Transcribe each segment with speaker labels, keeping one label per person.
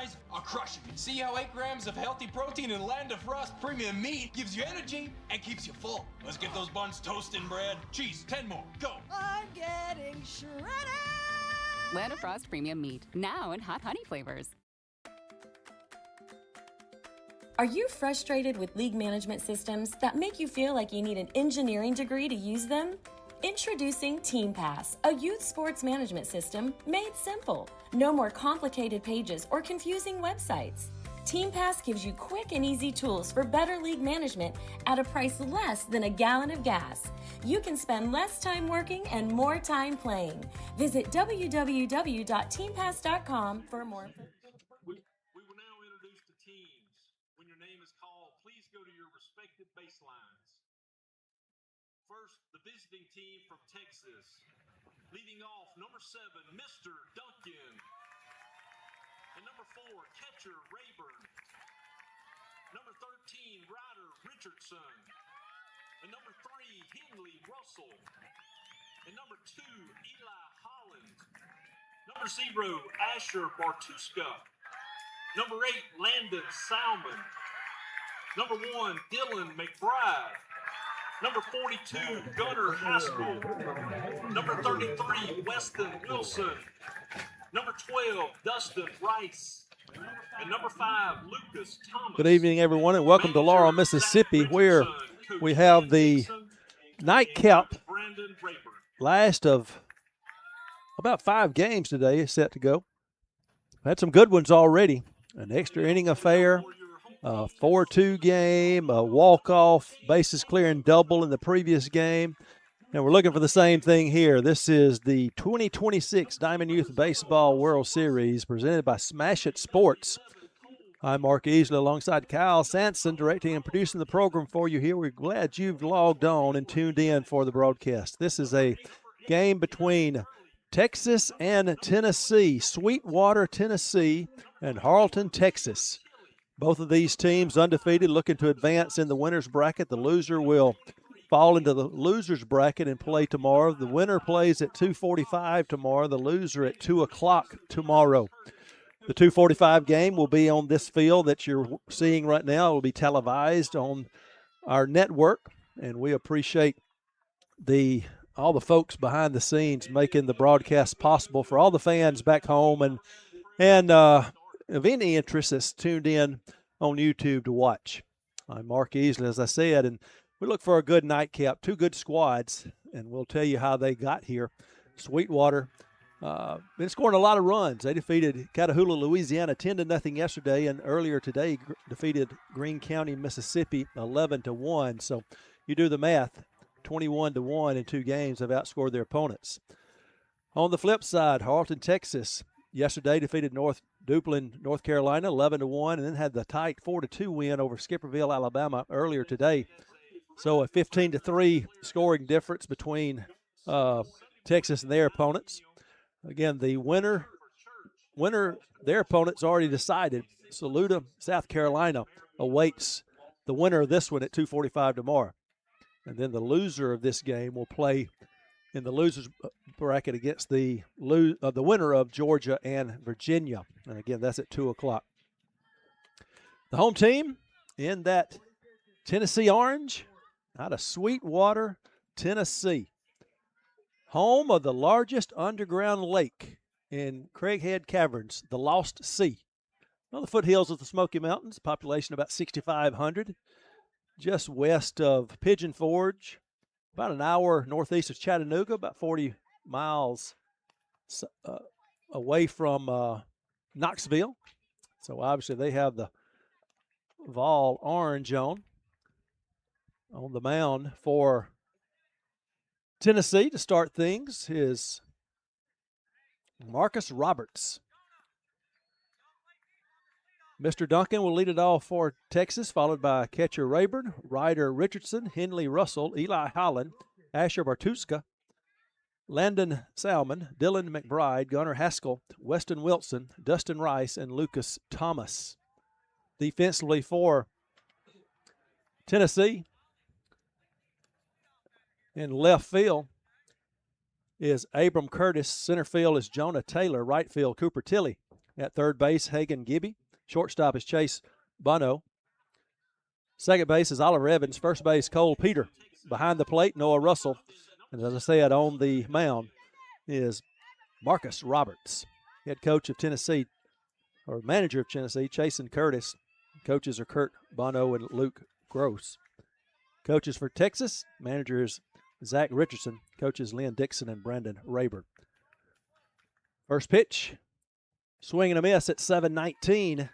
Speaker 1: guys are crushing it. See how 8 grams of healthy protein in Land of Frost premium meat gives you energy and keeps you full. Let's get those buns toasting, Brad. Cheese, 10 more, go.
Speaker 2: I'm getting shredded.
Speaker 3: Land of Frost premium meat, now in hot honey flavors.
Speaker 4: Are you frustrated with league management systems that make you feel like you need an engineering degree to use them? Introducing TeamPass, a youth sports management system made simple. No more complicated pages or confusing websites. TeamPass gives you quick and easy tools for better league management at a price less than a gallon of gas. You can spend less time working and more time playing. Visit www.teampass.com for more.
Speaker 5: We will now introduce the teams. When your name is called, please go to your respective baselines. First, the visiting team from Texas. Leading off, number 7, Mr. Duncan. And number 4, catcher Rayburn. Number 13, Ryder Richardson. And number 3, Henley Russell. And number 2, Eli Holland. Number 0, Asher Bartuska. Number 8, Landon Salmon. Number 1, Dylan McBride. Number 42, Gunnar Haskell. Number 33, Weston Wilson. Number 12, Dustin Rice. And number 5, Lucas Thomas.
Speaker 6: Good evening, everyone, and welcome to Laurel, Mississippi, where we have the nightcap last of about 5 games today is set to go. Had some good ones already. An extra inning affair, a 4-2 game, a walk-off, bases clearing double in the previous game. And we're looking for the same thing here. This is the 2026 Diamond Youth Baseball World Series presented by Smash It Sports. I'm Mark Easley alongside Kyle Sanson, directing and producing the program for you here. We're glad you've logged on and tuned in for the broadcast. This is a game between Texas and Tennessee, Sweetwater, Tennessee, and Harleton, Texas. Both of these teams undefeated, looking to advance in the winner's bracket. The loser will fall into the loser's bracket and play tomorrow. The winner plays at 2:45 tomorrow, the loser at 2 o'clock tomorrow. The 2:45 game will be on this field that you're seeing right now. It will be televised on our network, and we appreciate all the folks behind the scenes making the broadcast possible for all the fans back home and of any interest that's tuned in on YouTube to watch. I'm Mark Easley, as I said, and we look for a good nightcap, 2 good squads, and we'll tell you how they got here. Sweetwater been scoring a lot of runs. They defeated Catahoula, Louisiana 10-0 yesterday, and earlier today defeated Greene County, Mississippi 11-1. So you do the math, 21-1 in 2 games have outscored their opponents. On the flip side, Harleton, Texas, yesterday defeated North Duplin, North Carolina 11-1, and then had the tight 4-2 win over Skipperville, Alabama earlier today. So a 15-3 scoring difference between Texas and their opponents. Again, the winner, their opponent's already decided. Saluda, South Carolina, awaits the winner of this one at 2:45 tomorrow. And then the loser of this game will play in the loser's bracket against the winner of Georgia and Virginia. And again, that's at 2 o'clock. The home team in that Tennessee Orange out of Sweetwater, Tennessee. Home of the largest underground lake in Craighead Caverns, the Lost Sea. On the foothills of the Smoky Mountains, population about 6,500. Just west of Pigeon Forge, about an hour northeast of Chattanooga, about 40 miles away from Knoxville. So obviously they have the Vol orange on the mound for Tennessee to start things is Marcus Roberts. Mr. Duncan will lead it off for Texas, followed by catcher Rayburn, Ryder Richardson, Henley Russell, Eli Holland, Asher Bartuska, Landon Salmon, Dylan McBride, Gunnar Haskell, Weston Wilson, Dustin Rice, and Lucas Thomas. Defensively for Tennessee, in left field is Abram Curtis. Center field is Jonah Taylor. Right field, Cooper Tilley. At third base, Hagan Gibby. Shortstop is Chase Bono. Second base is Oliver Evans. First base, Cole Peter. Behind the plate, Noah Russell. And as I said, on the mound is Marcus Roberts, head coach of Tennessee, or manager of Tennessee, Chasen Curtis. Coaches are Kurt Bono and Luke Gross. Coaches for Texas, manager is Zach Richardson. Coaches Lynn Dixon and Brandon Rayburn. First pitch, swing and a miss at 7:19.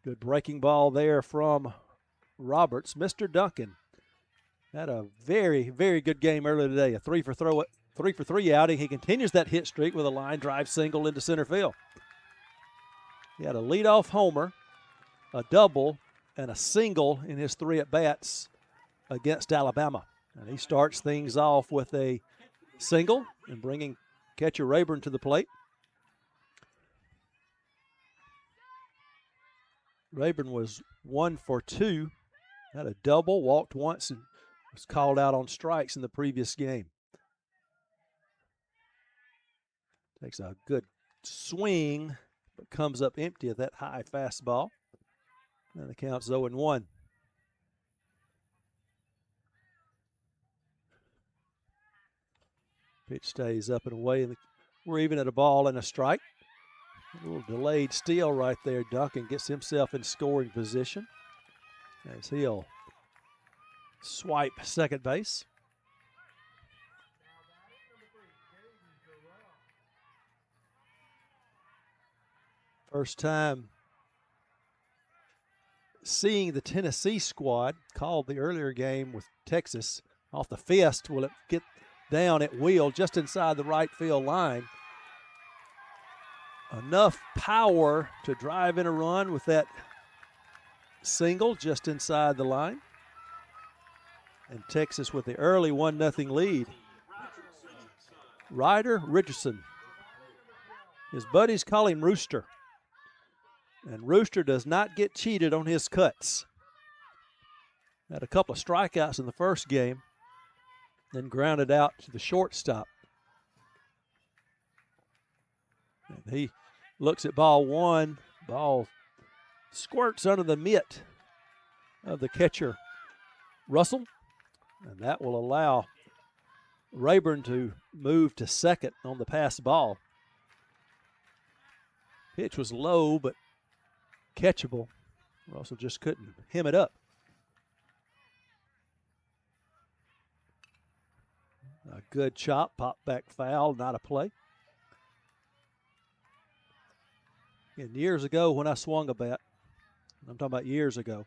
Speaker 6: Good breaking ball there from Roberts. Mr. Duncan had a very, very good game earlier today. A 3-for-3 outing. He continues that hit streak with a line drive single into center field. He had a leadoff homer, a double, and a single in his 3 at-bats against Alabama. And he starts things off with a single and bringing catcher Rayburn to the plate. Rayburn was 1 for 2, had a double, walked once, and was called out on strikes in the previous game. Takes a good swing, but comes up empty of that high fastball. And the count's 0-1. Pitch stays up and away, and we're even at a ball and a strike. A little delayed steal right there. Duncan gets himself in scoring position as he'll swipe second base. First time seeing the Tennessee squad called the earlier game with Texas off the fist. Will it get down at wheel just inside the right field line? Enough power to drive in a run with that single just inside the line. And Texas with the early 1-0 lead. Ryder Richardson. His buddies call him Rooster. And Rooster does not get cheated on his cuts. Had a couple of strikeouts in the first game, then grounded out to the shortstop. And he looks at ball one. Ball squirts under the mitt of the catcher, Russell. And that will allow Rayburn to move to second on the pass ball. Pitch was low, but catchable. Russell just couldn't hem it up. A good chop, pop back foul, not a play. And years ago when I swung a bat, I'm talking about years ago,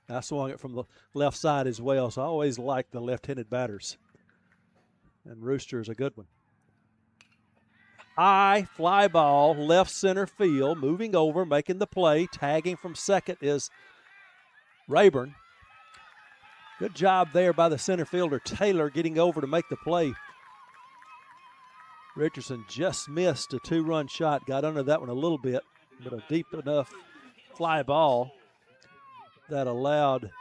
Speaker 6: I swung it from the left side as well, so I always liked the left-handed batters. And Rooster is a good one. High fly ball, left center field, moving over, making the play. Tagging from second is Rayburn. Good job there by the center fielder, Taylor, getting over to make the play. Richardson just missed a 2-run shot, got under that one a little bit, but a deep enough fly ball that allowed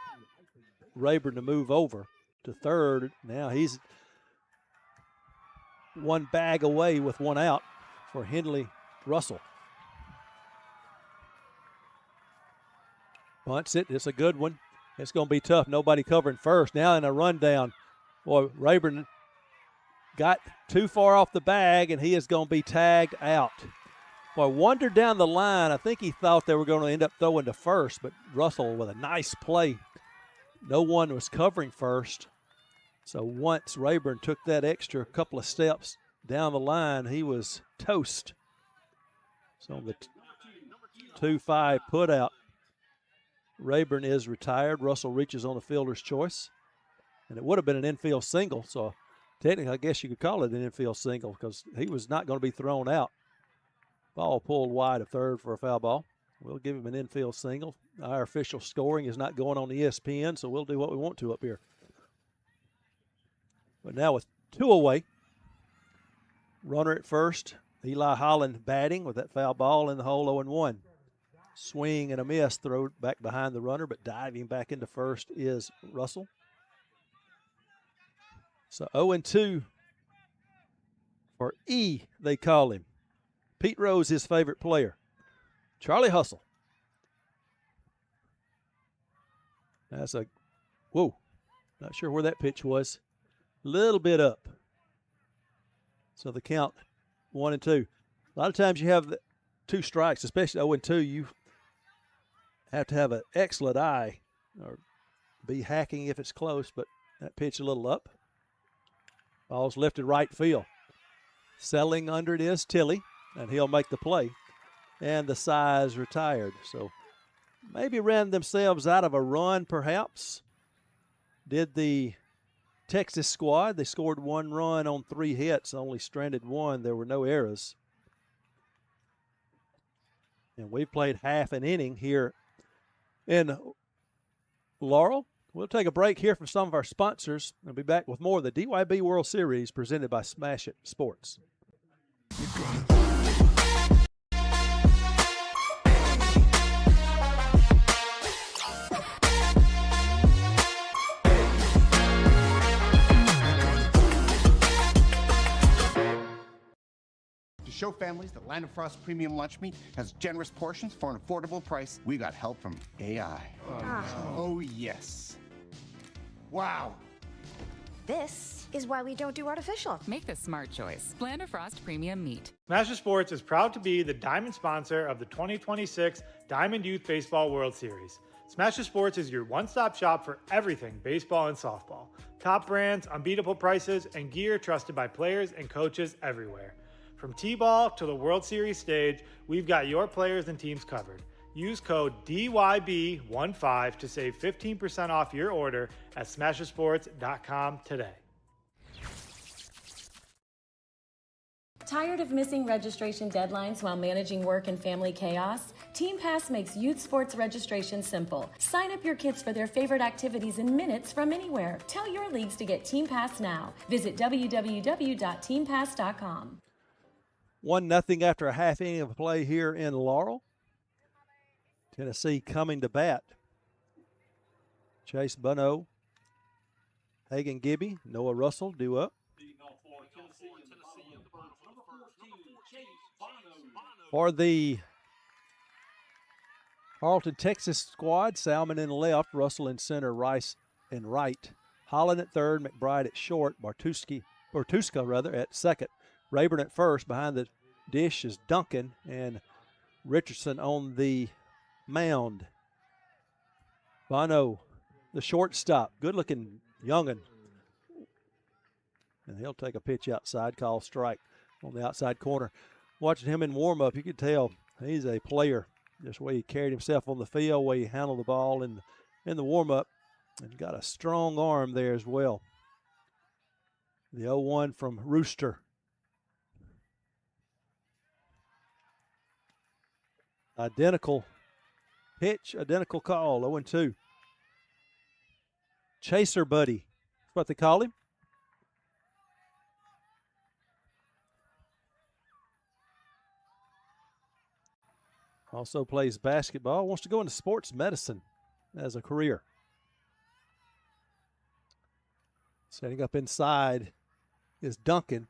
Speaker 6: Rayburn to move over to third. Now he's one bag away with one out for Henley Russell. Bunts it. It's a good one. It's going to be tough. Nobody covering first. Now in a rundown. Boy, Rayburn got too far off the bag, and he is going to be tagged out. Boy, wandered down the line. I think he thought they were going to end up throwing to first, but Russell with a nice play. No one was covering first. So once Rayburn took that extra couple of steps down the line, he was toast. So on the 2-5 put out, Rayburn is retired. Russell reaches on the fielder's choice. And it would have been an infield single. So technically, I guess you could call it an infield single because he was not going to be thrown out. Ball pulled wide of third for a foul ball. We'll give him an infield single. Our official scoring is not going on ESPN, so we'll do what we want to up here. But now with 2 away, runner at first, Eli Holland batting with that foul ball in the hole, 0-1. Swing and a miss, throw back behind the runner, but diving back into first is Russell. So 0-2 or E, they call him. Pete Rose, his favorite player. Charlie Hustle. That's a, whoa, not sure where that pitch was. A little bit up. So the count 1-2. A lot of times you have 2 strikes, especially 0-2. You have to have an excellent eye or be hacking if it's close, but that pitch a little up. Ball's lifted right field. Settling under it is Tilley, and he'll make the play. And the size retired. So maybe ran themselves out of a run, perhaps. Did the Texas squad. They scored 1 run on 3 hits, only stranded 1. There were no errors. And we've played half an inning here in Laurel. We'll take a break here from some of our sponsors and be back with more of the DYB World Series presented by Smash It Sports.
Speaker 7: To show families that Land of Frost Premium Lunch Meat has generous portions for an affordable price, we got help from AI. Oh, yes. Wow.
Speaker 8: This is why we don't do artificial.
Speaker 3: Make the smart choice. Land of Frost Premium Meat.
Speaker 9: Smash Sports is proud to be the diamond sponsor of the 2026 Diamond Youth Baseball World Series. Smash Sports is your one-stop shop for everything baseball and softball. Top brands, unbeatable prices, and gear trusted by players and coaches everywhere. From T-ball to the World Series stage, we've got your players and teams covered. Use code DYB15 to save 15% off your order at smashersports.com today.
Speaker 4: Tired of missing registration deadlines while managing work and family chaos? Team Pass makes youth sports registration simple. Sign up your kids for their favorite activities in minutes from anywhere. Tell your leagues to get Team Pass now. Visit www.teampass.com.
Speaker 6: 1-0 after a half inning of play here in Laurel. Tennessee coming to bat. Chase Bunno, Hagan Gibby, Noah Russell due up. For the Harleton, Texas squad, Salmon in left, Russell in center, Rice in right. Holland at third, McBride at short, Bartuska at second. Rayburn at first. Behind the dish is Duncan and Richardson on the mound. Bono, the shortstop, good-looking young'un. And he'll take a pitch outside, call strike on the outside corner. Watching him in warm-up, you could tell he's a player. Just the way he carried himself on the field, the way he handled the ball in the warm-up, and got a strong arm there as well. The 0-1 from Rooster. Identical pitch, identical call, 0-2. Chaser Buddy, that's what they call him. Also plays basketball, wants to go into sports medicine as a career. Setting up inside is Duncan.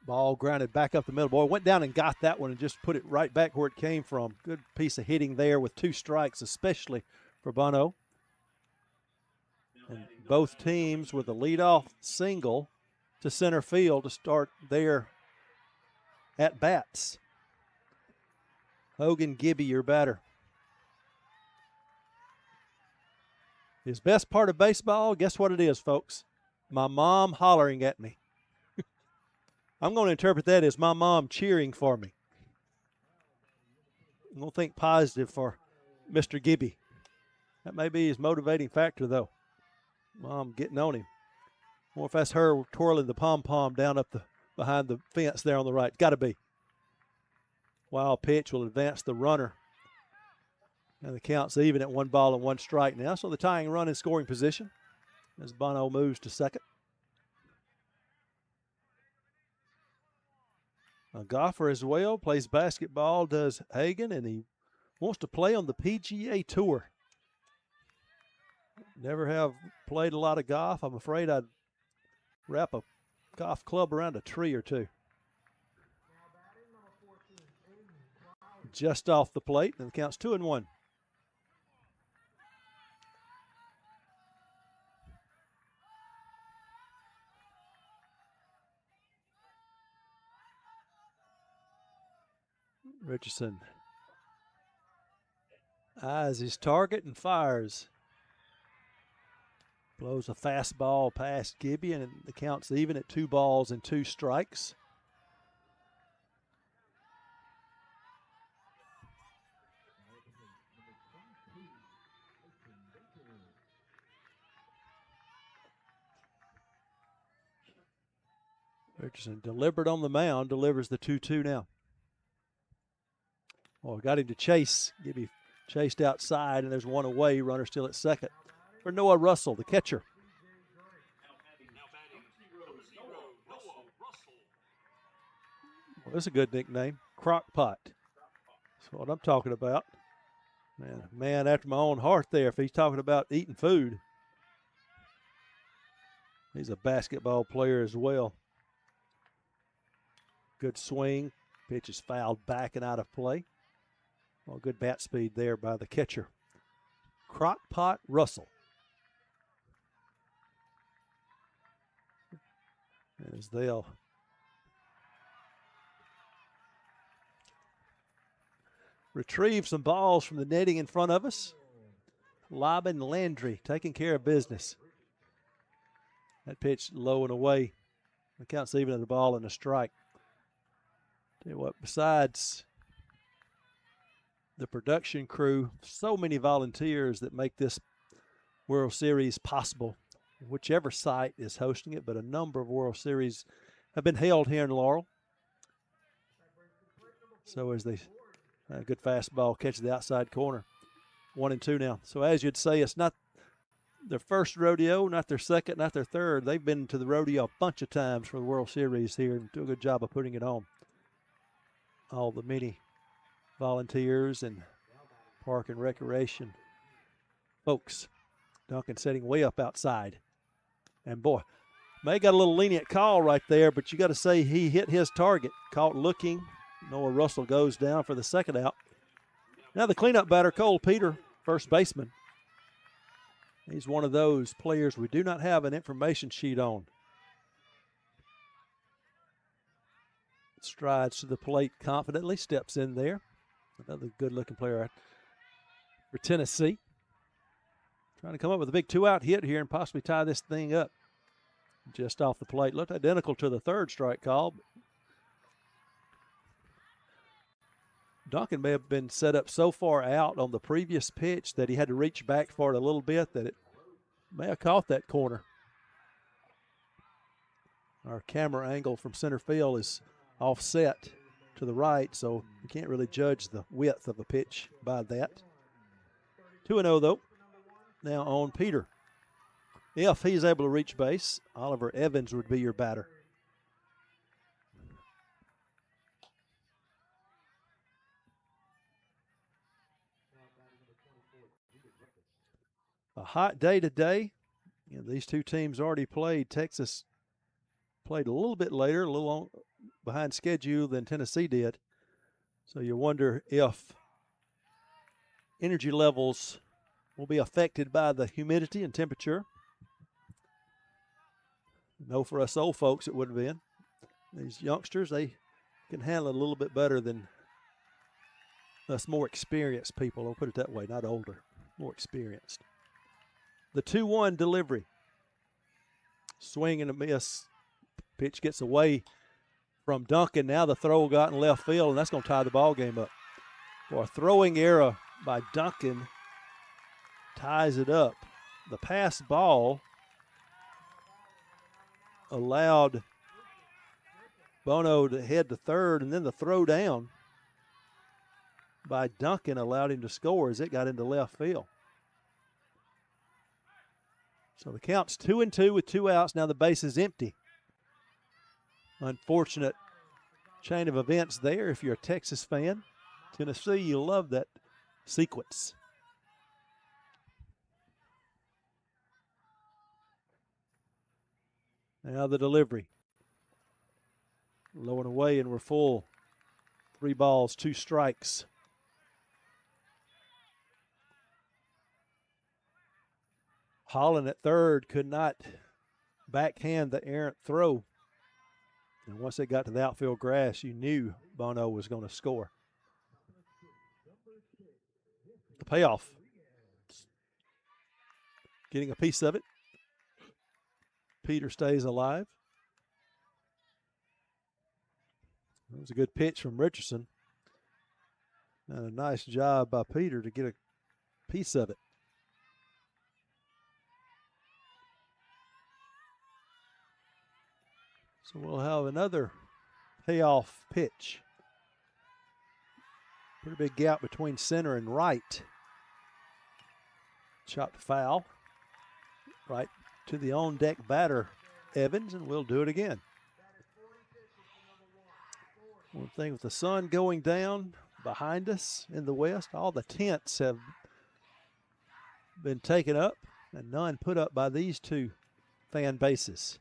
Speaker 6: Ball grounded back up the middle. Boy, went down and got that one and just put it right back where it came from. Good piece of hitting there with 2 strikes, especially for Bono. And both teams with a leadoff single to center field to start their at-bats. Hogan Gibby, your batter. His best part of baseball, guess what it is, folks? My mom hollering at me. I'm going to interpret that as my mom cheering for me. I'm going to think positive for Mr. Gibby. That may be his motivating factor, though. Mom getting on him. Or if that's her twirling the pom-pom down up behind the fence there on the right. Got to be. Wild pitch will advance the runner. And the count's even at 1 ball and 1 strike now. So the tying run in scoring position as Bono moves to second. A golfer as well, plays basketball, does Hagan, and he wants to play on the PGA Tour. Never have played a lot of golf. I'm afraid I'd wrap a golf club around a tree or two. just off the plate, and the count's 2-1. Richardson eyes his target and fires. Blows a fastball past Gibby, and the count's even at 2 balls and 2 strikes. Richardson deliberate on the mound, delivers the 2-2 now. Well, got him to chase. Gibby chased outside, and there's one away. Runner still at second for Noah Russell, the catcher. Well, that's a good nickname, Crockpot. That's what I'm talking about. Man after my own heart there, if he's talking about eating food. He's a basketball player as well. Good swing. Pitch is fouled back and out of play. Well, good bat speed there by the catcher. Crockpot Russell. As they'll retrieve some balls from the netting in front of us. Lobbin Landry taking care of business. That pitch low and away. The count's even at the ball and a strike. Tell you what, besides the production crew, so many volunteers that make this World Series possible, whichever site is hosting it, but a number of World Series have been held here in Laurel. So as they, a good fastball catches the outside corner. 1-2 now. So as you'd say, it's not their first rodeo, not their second, not their third. They've been to the rodeo a bunch of times for the World Series here and do a good job of putting it on. All the many volunteers and park and recreation folks. Duncan sitting way up outside. And boy, May got a little lenient call right there, but you got to say he hit his target. Caught looking. Noah Russell goes down for the second out. Now the cleanup batter, Cole Peter, first baseman. He's one of those players we do not have an information sheet on. Strides to the plate confidently, steps in there. Another good-looking player for Tennessee. Trying to come up with a big 2-out hit here and possibly tie this thing up. Just off the plate. Looked identical to the third strike call. Duncan may have been set up so far out on the previous pitch that he had to reach back for it a little bit that it may have caught that corner. Our camera angle from center field is offset to the right, so you can't really judge the width of a pitch by that. 2-0 though. Now on Peter. If he's able to reach base, Oliver Evans would be your batter. A hot day today. You know, these two teams already played. Texas played a little bit later, a little on, behind schedule than Tennessee did. So you wonder if energy levels will be affected by the humidity and temperature. No, for us old folks, it would have been. These youngsters, they can handle it a little bit better than us more experienced people. I'll put it that way, not older, more experienced. The 2-1 delivery. Swing and a miss. Pitch gets away from Duncan. Now the throw got in left field, and that's going to tie the ball game up. Boy, a throwing error by Duncan ties it up. The pass ball allowed Bono to head to third, and then the throw down by Duncan allowed him to score as it got into left field. So the count's 2-2 with 2 outs. Now the base is empty. Unfortunate chain of events there if you're a Texas fan. Tennessee, you love that sequence. Now the delivery. Low and away, and we're full. 3 balls, 2 strikes. Holland at third could not backhand the errant throw. And once they got to the outfield grass, you knew Bono was going to score. The payoff. Getting a piece of it. Peter stays alive. That was a good pitch from Richardson. And a nice job by Peter to get a piece of it. So we'll have another payoff pitch. Pretty big gap between center and right. Chopped foul. Right to the on-deck batter, Evans, and we'll do it again. One thing with the sun going down behind us in the west, all the tents have been taken up and none put up by these two fan bases.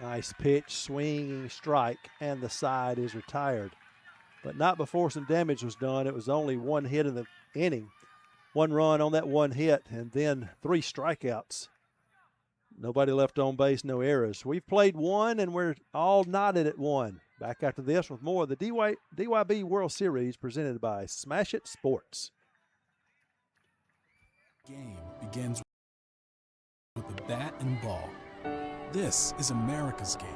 Speaker 6: Nice pitch, swinging strike, and the side is retired. But not before some damage was done. It was only one hit in the inning. One run on that one hit, and then 3 strikeouts. Nobody left on base, no errors. We've played one, and we're all knotted at 1. Back after this with more of the DYB World Series presented by Smash It Sports.
Speaker 10: Game begins with the bat and ball. This is America's game.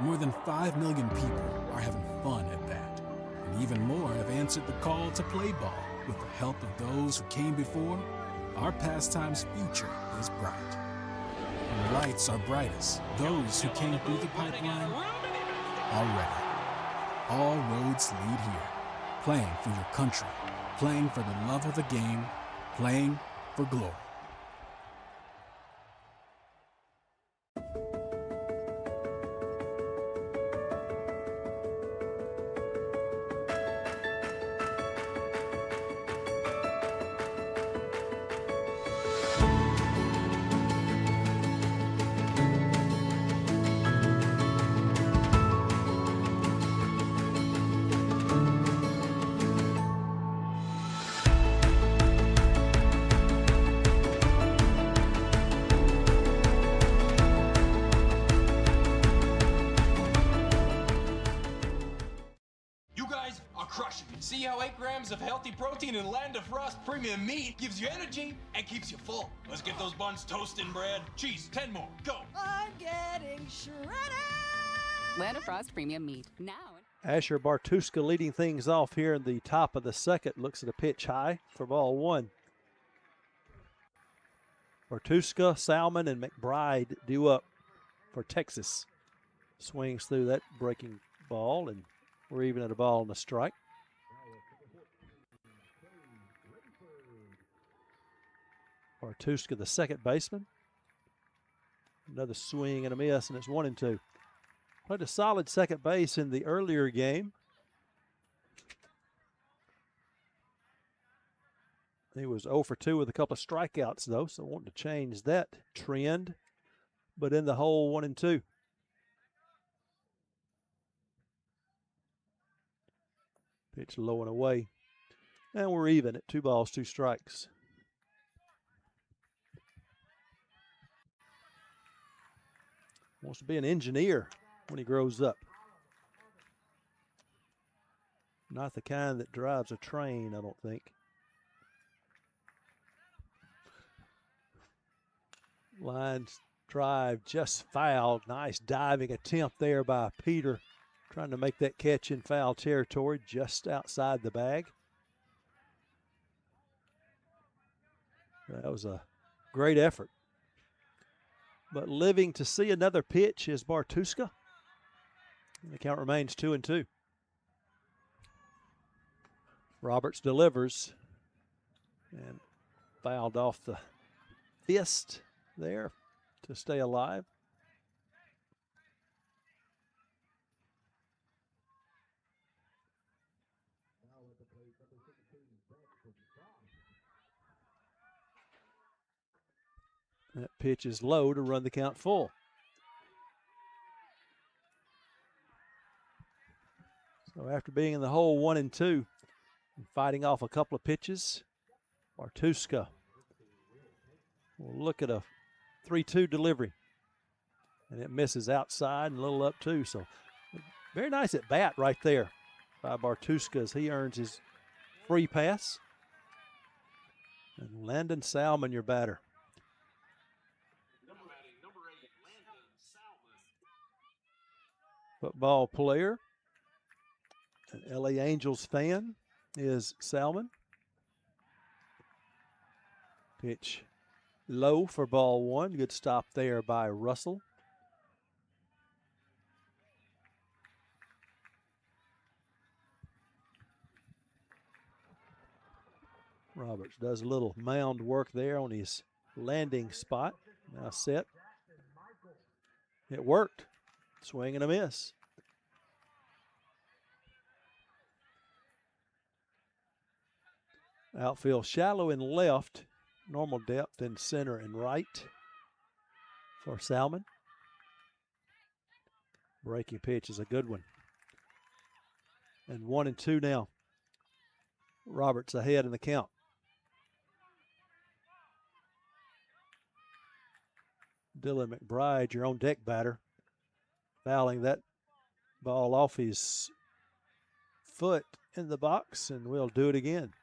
Speaker 10: More than 5 million people are having fun at bat, and even more have answered the call to play ball. With the help of those who came before, our pastime's future is bright. When the lights are brightest, those who came through the pipeline are ready. All roads lead here. Playing for your country, playing for the love of the game, playing for glory.
Speaker 1: See how 8 grams of healthy protein in Land of Frost premium meat gives you energy and keeps you full. Let's get those buns toasting, bread. Cheese, 10 more. Go.
Speaker 2: I'm getting shredded.
Speaker 3: Land of Frost premium meat. Now.
Speaker 6: Asher Bartuska leading things off here in the top of the second. Looks at a pitch high for ball 1. Bartuska, Salmon, and McBride due up for Texas. Swings through that breaking ball, and we're even at a ball and a strike. Bartuska, the second baseman. Another swing and a miss, and it's 1-2. Played a solid second base in the earlier game. He was 0 for 2 with a couple of strikeouts, though, so wanting to change that trend. But in the hole, 1-2. Pitch low and away. And we're even at 2 balls, 2 strikes. Wants to be an engineer when he grows up. Not the kind that drives a train, I don't think. Line drive just fouled. Nice diving attempt there by Peter, trying to make that catch in foul territory just outside the bag. That was a great effort. But living to see another pitch is Bartuska. And the count remains 2-2. Roberts delivers and fouled off the fist there to stay alive. That pitch is low to run the count full. So after being in the hole 1-2 and fighting off a couple of pitches, Bartuska We'll look at a 3-2 delivery. And it misses outside and a little up too. So very nice at bat right there by Bartuska as he earns his free pass. And Landon Salmon, your batter. Football player, an LA Angels fan is Salmon. Pitch low for ball one. Good stop there by Russell. Roberts does a little mound work there on his landing spot. Now set. It worked. Swing and a miss. Outfield shallow and left. Normal depth in center and right for Salmon. Breaking pitch is a good one. And 1-2 now. Roberts ahead in the count. Dylan McBride, your on deck batter, fouling that ball off his foot in the box, and we'll do it again.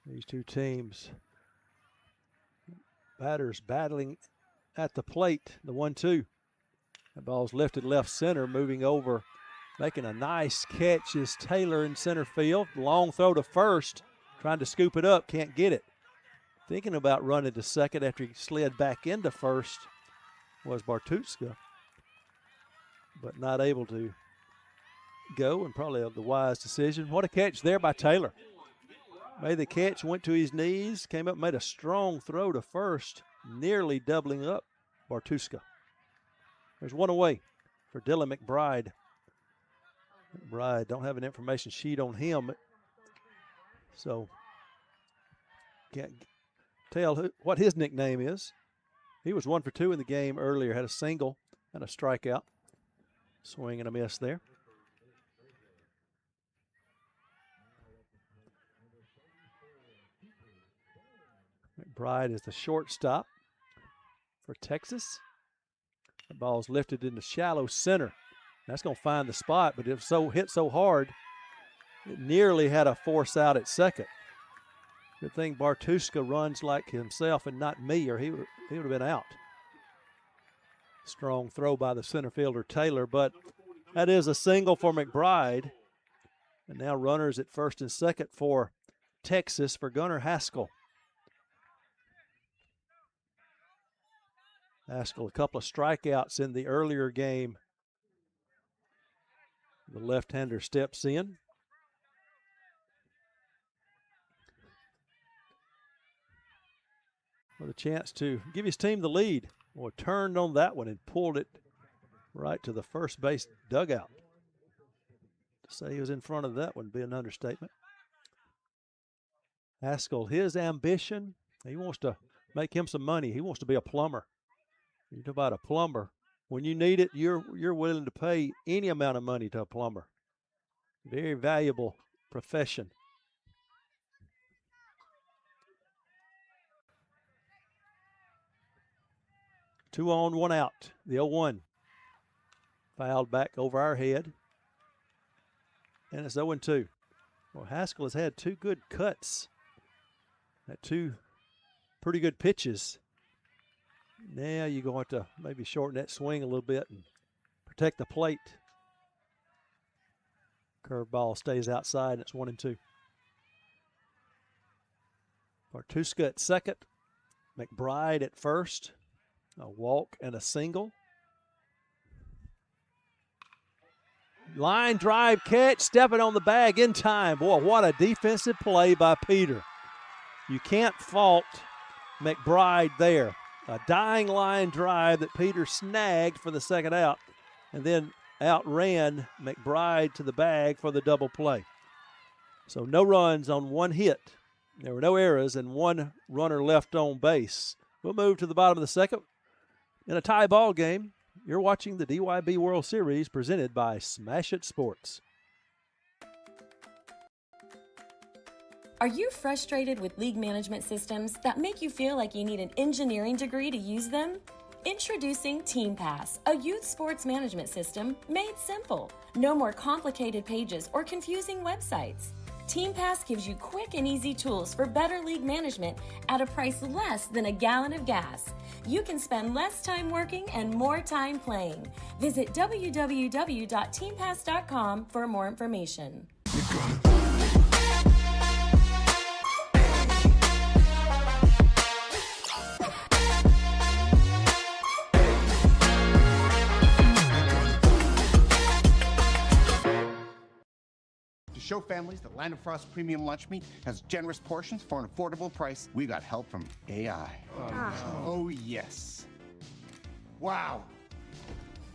Speaker 6: These two teams, batters battling at the plate. The 1-2. That ball's lifted left center, moving over. Making a nice catch is Taylor in center field. Long throw to first, trying to scoop it up, can't get it. Thinking about running to second after he slid back into first was Bartuska, but not able to go, and probably the wise decision. What a catch there by Taylor. Made the catch, went to his knees, came up, made a strong throw to first, nearly doubling up Bartuska. There's one away for Dylan McBride. McBride don't have an information sheet on him, so can't tell what his nickname is. He was 1 for 2 in the game earlier, had a single and a strikeout. Swing and a miss there. McBride is the shortstop for Texas. The ball's lifted into shallow center. That's going to find the spot, but it hit so hard, it nearly had a force out at second. Good thing Bartuska runs like himself and not me, or he would have been out. Strong throw by the center fielder Taylor, but that is a single for McBride. And now runners at first and second for Texas for Gunnar Haskell. Haskell, a couple of strikeouts in the earlier game. The left-hander steps in. With a chance to give his team the lead. Well, turned on that one and pulled it right to the first base dugout. To say he was in front of that would be an understatement. Haskell, his ambition, he wants to make him some money. He wants to be a plumber. You talk about a plumber. When you need it, you're willing to pay any amount of money to a plumber. Very valuable profession. Two on, one out. The 0-1. Fouled back over our head. And it's 0-2. Well, Haskell has had two good cuts. Had two pretty good pitches. Now you're going to maybe shorten that swing a little bit and protect the plate. Curveball stays outside, and it's 1-2. Bartuska at second. McBride at first. A walk and a single. Line drive catch, stepping on the bag in time. Boy, what a defensive play by Peter. You can't fault McBride there. A dying line drive that Peter snagged for the second out, and then outran McBride to the bag for the double play. So no runs on one hit. There were no errors and one runner left on base. We'll move to the bottom of the second. In a tie ball game, you're watching the DYB World Series presented by Smash It Sports.
Speaker 4: Are you frustrated with league management systems that make you feel like you need an engineering degree to use them? Introducing TeamPass, a youth sports management system made simple. No more complicated pages or confusing websites. TeamPass gives you quick and easy tools for better league management at a price less than a gallon of gas. You can spend less time working and more time playing. Visit www.teampass.com for more information.
Speaker 7: To show families that Land of Frost Premium Lunch Meat has generous portions for an affordable price, we got help from AI. Oh, yes. Wow.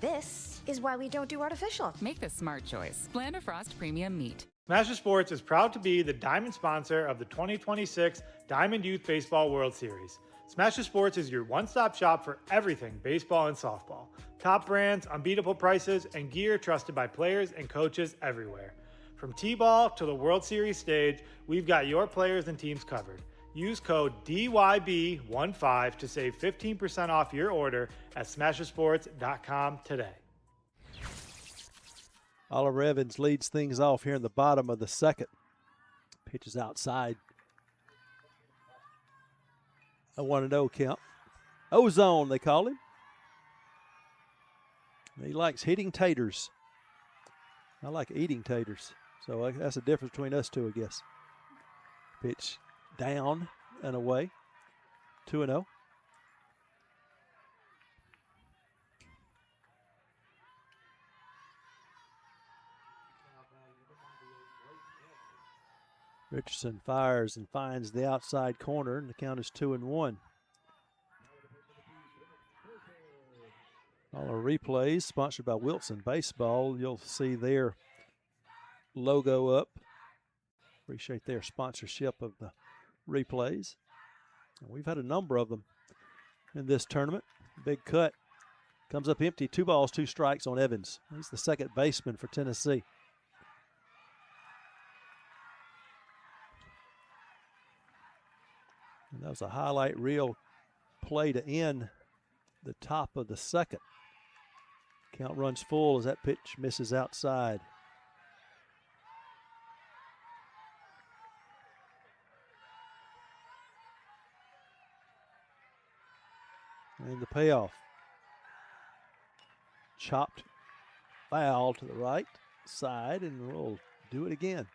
Speaker 8: This is why we don't do artificial.
Speaker 3: Make the smart choice. Land of Frost Premium Meat.
Speaker 9: Smasher Sports is proud to be the diamond sponsor of the 2026 Diamond Youth Baseball World Series. Smasher Sports is your one-stop shop for everything baseball and softball. Top brands, unbeatable prices, and gear trusted by players and coaches everywhere. From T-ball to the World Series stage, we've got your players and teams covered. Use code DYB15 to save 15% off your order at smashersports.com today.
Speaker 6: Oliver Evans leads things off here in the bottom of the second. Pitches outside. A 1-0 count. Ozone, they call him. He likes hitting taters. I like eating taters. So that's the difference between us two, I guess. Pitch down and away. 2-0. Richardson fires and finds the outside corner, and the count is 2-1. All our replays sponsored by Wilson Baseball. You'll see their logo up. Appreciate their sponsorship of the replays. And we've had a number of them in this tournament. Big cut. Comes up empty. 2 balls, 2 strikes on Evans. He's the second baseman for Tennessee. And that was a highlight reel play to end the top of the second. Count runs full as that pitch misses outside. And the payoff. Chopped foul to the right side, and we'll do it again.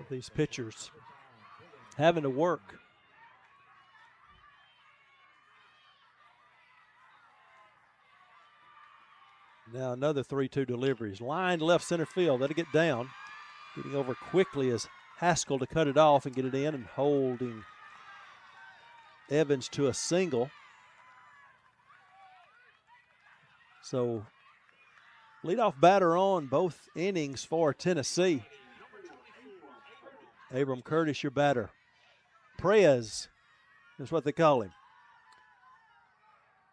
Speaker 6: These pitchers having to work. Now another 3-2 deliveries. Lined left center field. That'll get down. Getting over quickly is Haskell to cut it off and get it in, and holding Evans to a single. So leadoff batter on both innings for Tennessee. Abram Curtis, your batter. Prez is what they call him.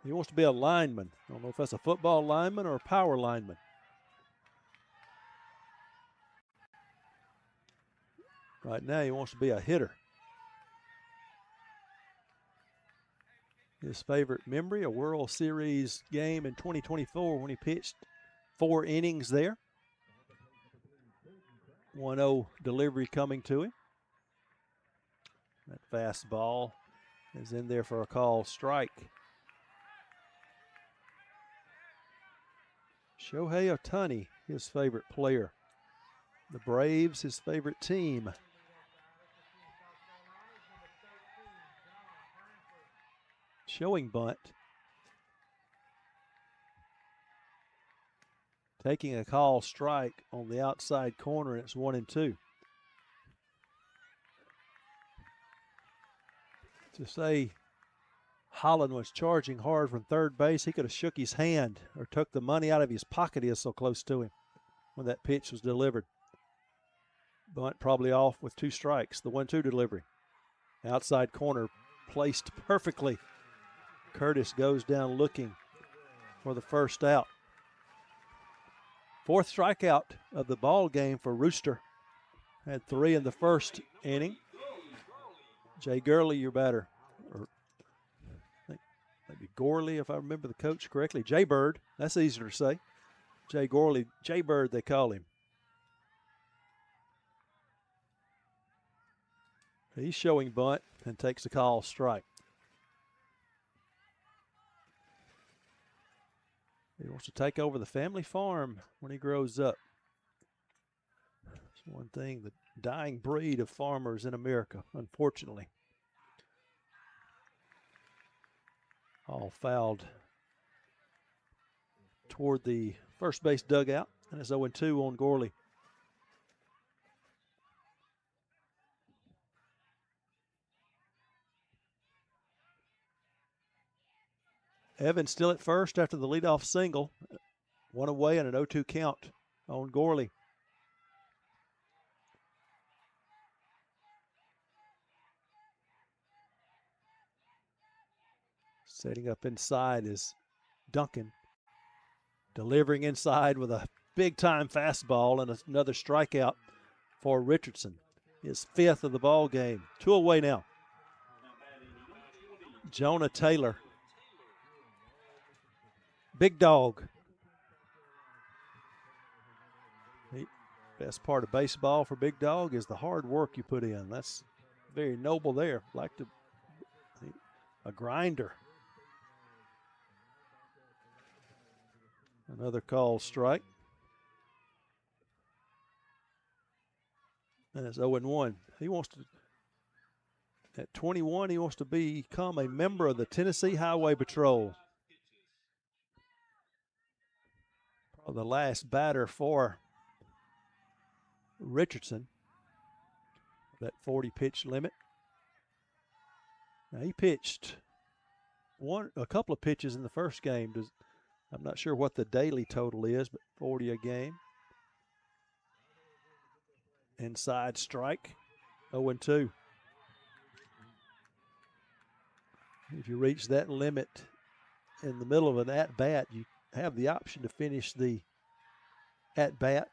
Speaker 6: He wants to be a lineman. I don't know if that's a football lineman or a power lineman. Right now he wants to be a hitter. His favorite memory, a World Series game in 2024 when he pitched 4 innings there. 1-0 delivery coming to him. That fastball is in there for a call strike. Shohei Ohtani, his favorite player. The Braves, his favorite team. Showing bunt. Taking a call strike on the outside corner, and it's 1-2. To say Holland was charging hard from third base, he could have shook his hand or took the money out of his pocket. He is so close to him when that pitch was delivered. Bunt probably off with 2 strikes. The 1-2 delivery. Outside corner placed perfectly. Curtis goes down looking for the first out. Fourth strikeout of the ball game for Rooster. Had 3 in the first inning. Jay Gurley, your batter. Or maybe Gorley, if I remember the coach correctly. Jay Bird, that's easier to say. Jay Gorley, Jay Bird, they call him. He's showing bunt and takes the call strike. He wants to take over the family farm when he grows up. It's one thing, the dying breed of farmers in America, unfortunately. All fouled toward the first base dugout, and it's 0-2 on Gorley. Evans still at first after the leadoff single. 1 away and an 0-2 count on Gorley. Setting up inside is Duncan. Delivering inside with a big-time fastball and another strikeout for Richardson. His 5th of the ball game. 2 away now. Jonah Taylor. Big dog. Best part of baseball for Big Dog is the hard work you put in. That's very noble there. A grinder. Another call strike. And it's 0-1. He wants to, at 21, he wants to become a member of the Tennessee Highway Patrol. Probably the last batter for Richardson. That 40 pitch limit. Now he pitched a couple of pitches in the first game. I'm not sure what the daily total is, but 40 a game. Inside strike, 0-2. If you reach that limit in the middle of an at-bat, you have the option to finish the at-bat.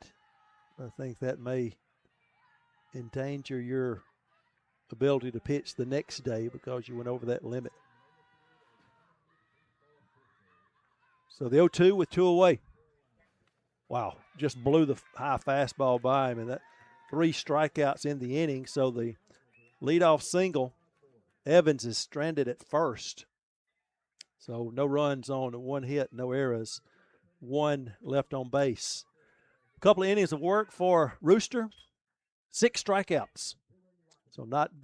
Speaker 6: I think that may endanger your ability to pitch the next day because you went over that limit. So the 0-2 with 2 away. Wow, just blew the high fastball by him, and that 3 strikeouts in the inning. So the leadoff single, Evans is stranded at first. So no runs on, 1 hit, no errors, 1 left on base. A couple of innings of work for Rooster, 6 strikeouts. So not a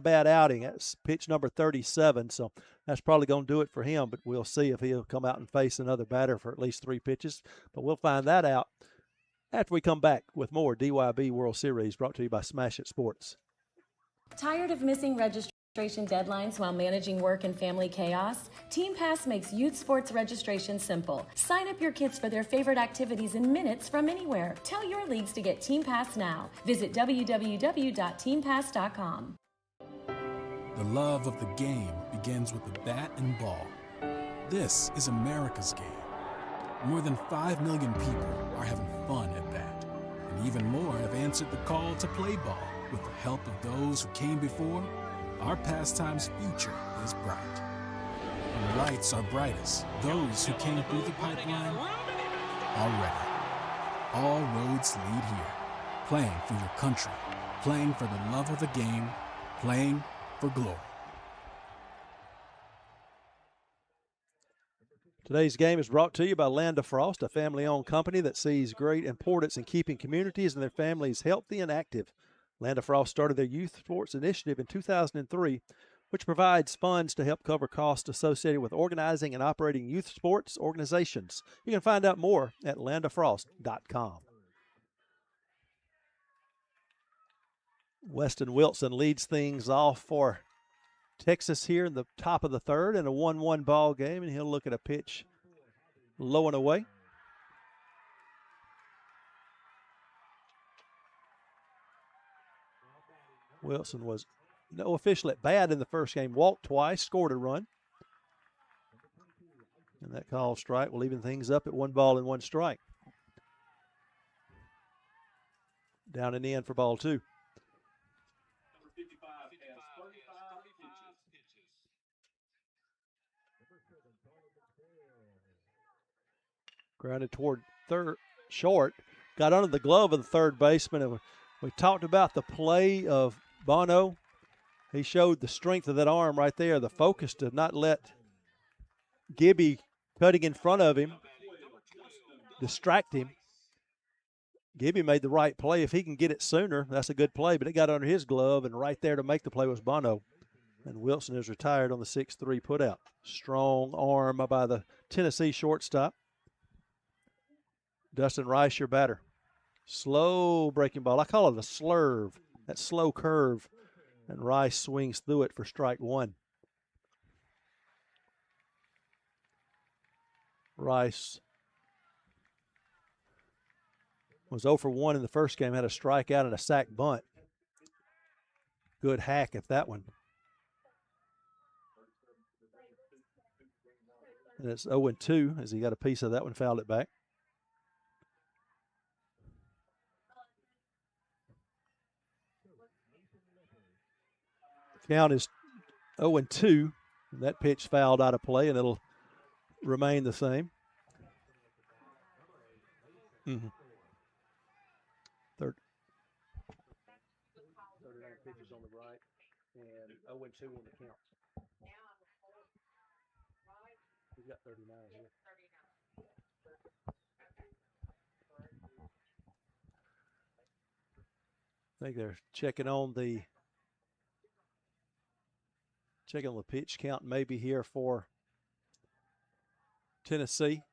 Speaker 6: bad outing. That's pitch number 37, so that's probably going to do it for him, but we'll see if he'll come out and face another batter for at least 3 pitches. But we'll find that out after we come back with more DYB World Series brought to you by Smash It Sports.
Speaker 4: Tired of missing registration deadlines while managing work and family chaos? Team Pass makes youth sports registration simple. Sign up your kids for their favorite activities in minutes from anywhere. Tell your leagues to get Team Pass now. Visit www.teampass.com.
Speaker 10: The love of the game begins with the bat and ball. This is America's game. More than 5 million people are having fun at bat, and even more have answered the call to play ball. With the help of those who came before, our pastime's future is bright. When the lights are brightest, those who came through the pipeline are ready. All roads lead here. Playing for your country, playing for the love of the game, playing for glory.
Speaker 6: Today's game is brought to you by Land of Frost, a family-owned company that sees great importance in keeping communities and their families healthy and active. Land of Frost started their youth sports initiative in 2003, which provides funds to help cover costs associated with organizing and operating youth sports organizations. You can find out more at landofrost.com. Weston Wilson leads things off for Texas here in the top of the third in a 1-1 ball game, and he'll look at a pitch low and away. Wilson was no official at bat in the first game, walked twice, scored a run. And that call strike will even things up at 1 ball and 1 strike. Down and in for ball 2. Grounded toward third, short. Got under the glove of the third baseman. And we talked about the play of Bono. He showed the strength of that arm right there, the focus to not let Gibby cutting in front of him distract him. Gibby made the right play. If he can get it sooner, that's a good play, but it got under his glove, and right there to make the play was Bono. And Wilson is retired on the 6-3 putout. Strong arm by the Tennessee shortstop. Dustin Rice, your batter. Slow breaking ball. I call it a slurve, that slow curve. And Rice swings through it for strike 1. Rice was 0 for 1 in the first game, had a strikeout and a sac bunt. Good hack at that one. And it's 0-2 as he got a piece of that one, fouled it back. Count is 0-2. And that pitch fouled out of play, and it'll remain the same. Third. 39 pitches on the right, and 0-2 on the count. He's got 39 here. I think they're checking on the pitch count maybe here for Tennessee.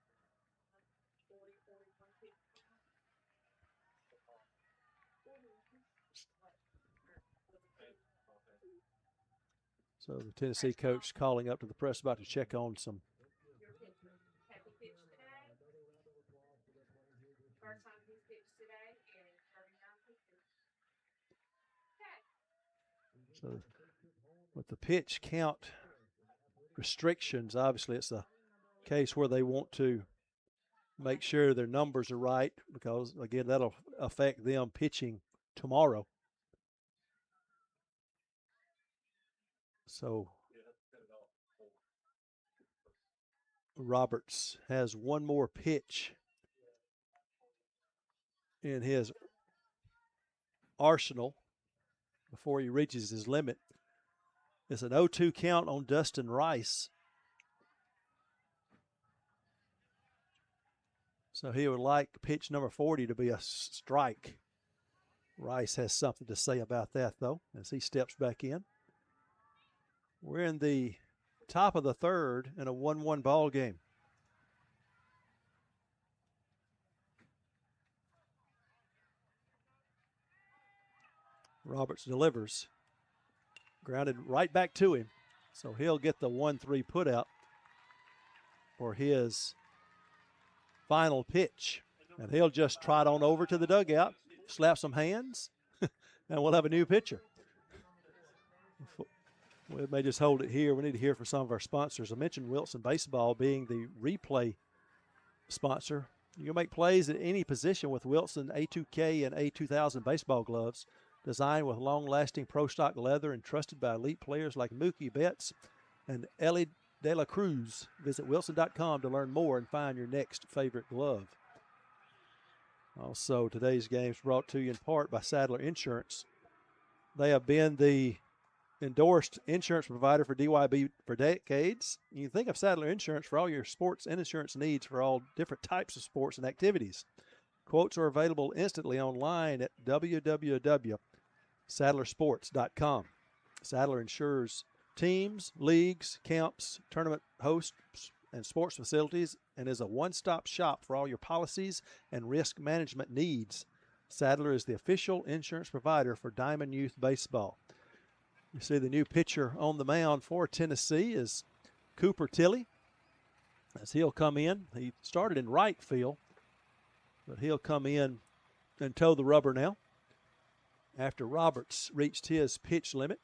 Speaker 6: So the Tennessee coach calling up to the press about to check on some. So with the pitch count restrictions, obviously it's a case where they want to make sure their numbers are right because, again, that'll affect them pitching tomorrow. So Roberts has one more pitch in his arsenal before he reaches his limit. It's an 0-2 count on Dustin Rice. So he would like pitch number 40 to be a strike. Rice has something to say about that, though, as he steps back in. We're in the top of the third in a 1-1 ball game. Roberts delivers. Grounded right back to him. So he'll get the 1-3 putout for his final pitch. And he'll just trot on over to the dugout, slap some hands, and we'll have a new pitcher. We may just hold it here. We need to hear from some of our sponsors. I mentioned Wilson Baseball being the replay sponsor. You can make plays at any position with Wilson A2K and A2000 baseball gloves, designed with long-lasting pro stock leather and trusted by elite players like Mookie Betts and Ellie De La Cruz. Visit wilson.com to learn more and find your next favorite glove. Also, today's game is brought to you in part by Sadler Insurance. They have been the endorsed insurance provider for DYB for decades. You can think of Sadler Insurance for all your sports and insurance needs for all different types of sports and activities. Quotes are available instantly online at www.sadlersports.com. Sadler insures teams, leagues, camps, tournament hosts, and sports facilities, and is a one-stop shop for all your policies and risk management needs. Sadler is the official insurance provider for Diamond Youth Baseball. You see the new pitcher on the mound for Tennessee is Cooper Tilley, as he'll come in. He started in right field, but he'll come in and toe the rubber now after Roberts reached his pitch limit.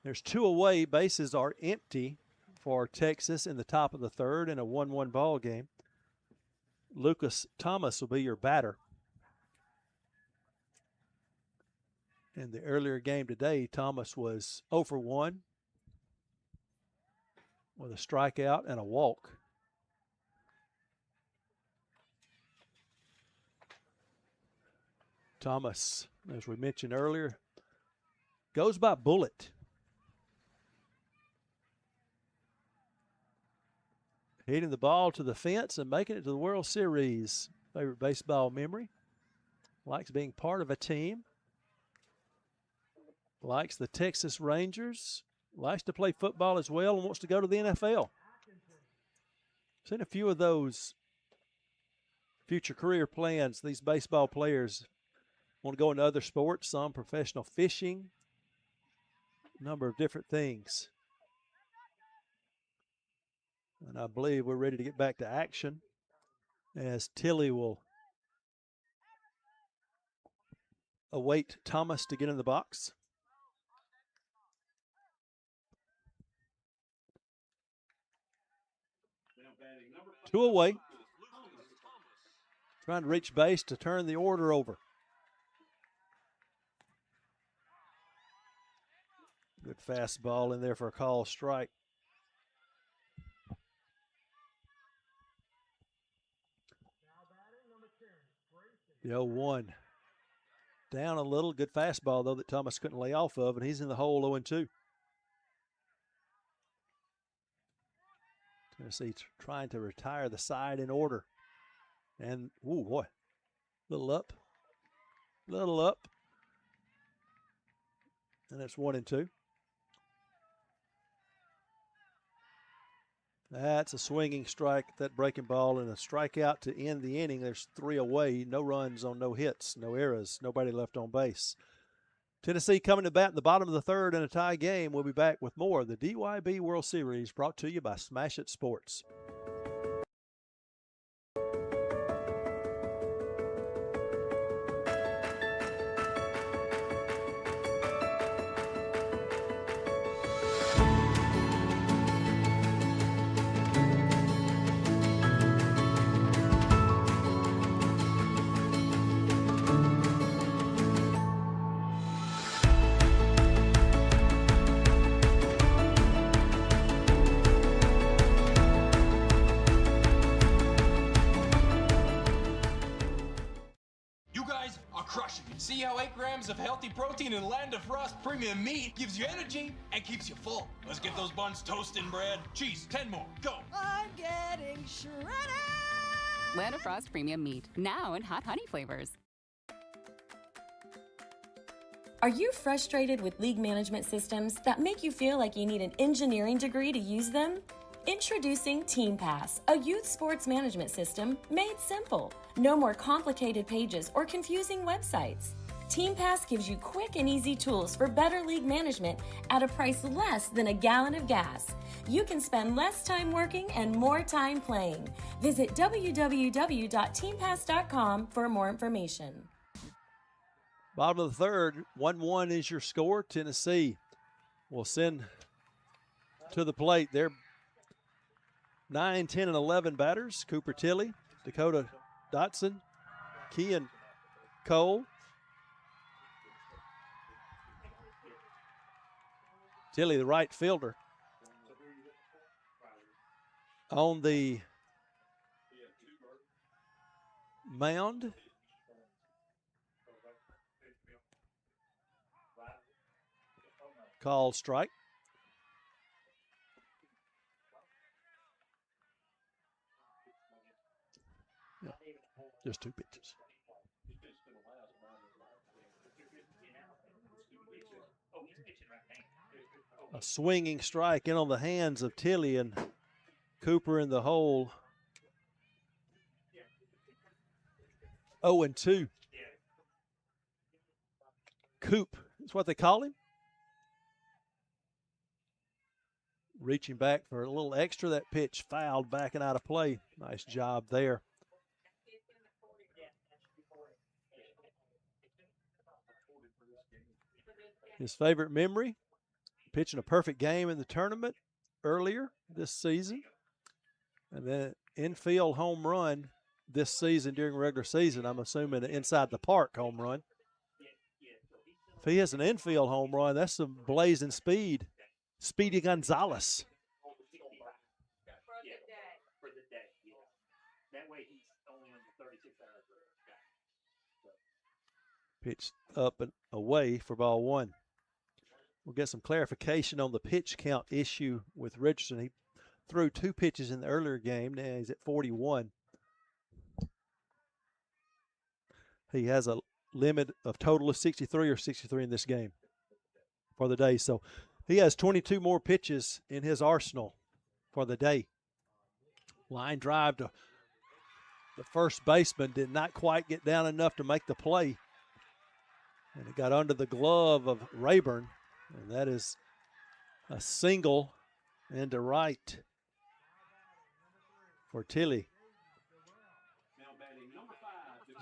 Speaker 6: There's 2 away. Bases are empty for Texas in the top of the third in a 1-1 ball game. Lucas Thomas will be your batter. In the earlier game today, Thomas was 0 for 1 with a strikeout and a walk. Thomas, as we mentioned earlier, goes by Bullet. Hitting the ball to the fence and making it to the World Series. Favorite baseball memory. Likes being part of a team. Likes the Texas Rangers. Likes to play football as well and wants to go to the NFL. Seen a few of those future career plans. These baseball players want to go into other sports, some professional fishing, a number of different things. And I believe we're ready to get back to action as Tilly will await Thomas to get in the box. Two away. Trying to reach base to turn the order over. Good fastball in there for a call strike. The 0-1. Down a little. Good fastball, though, that Thomas couldn't lay off of, and he's in the hole 0-2. Tennessee trying to retire the side in order. And, ooh, boy, little up. And it's 1-2. That's a swinging strike, that breaking ball, and a strikeout to end the inning. There's 3 away, no runs on no hits, no errors, nobody left on base. Tennessee coming to bat in the bottom of the third in a tie game. We'll be back with more of the DYB World Series brought to you by Smash It Sports.
Speaker 1: See how 8 grams of healthy protein in Land of Frost premium meat gives you energy and keeps you full. Let's get those buns toasting, bread. Cheese, 10 more. Go.
Speaker 2: I'm getting shredded.
Speaker 3: Land of Frost premium meat, now in hot honey flavors.
Speaker 4: Are you frustrated with league management systems that make you feel like you need an engineering degree to use them? Introducing Team Pass, a youth sports management system made simple. No more complicated pages or confusing websites. Team Pass gives you quick and easy tools for better league management at a price less than a gallon of gas. You can spend less time working and more time playing. Visit www.teampass.com for more information.
Speaker 6: Bottom of the third, 1-1 is your score. Tennessee will send to the plate their 9, 10, and 11 batters. Cooper Tilley, Dakota Dotson, Kean Cole. Tilley, the right fielder. On the mound, call strike. Yeah, just 2 pitches. A swinging strike in on the hands of Tilley, and Cooper in the hole. 0-2. Coop is what they call him. Reaching back for a little extra. That pitch fouled, backing out of play. Nice job there. His favorite memory, pitching a perfect game in the tournament earlier this season. And then infield home run this season during regular season. I'm assuming an inside the park home run. If he has an infield home run, that's some blazing speed. Speedy Gonzalez. Pitch up and away for ball one. We'll get some clarification on the pitch count issue with Richardson. He threw 2 pitches in the earlier game. Now he's at 41. He has a limit of total of 63 or 63 in this game for the day. So he has 22 more pitches in his arsenal for the day. Line drive to the first baseman, did not quite get down enough to make the play. And it got under the glove of Rayburn. And that is a single into right for Tilly.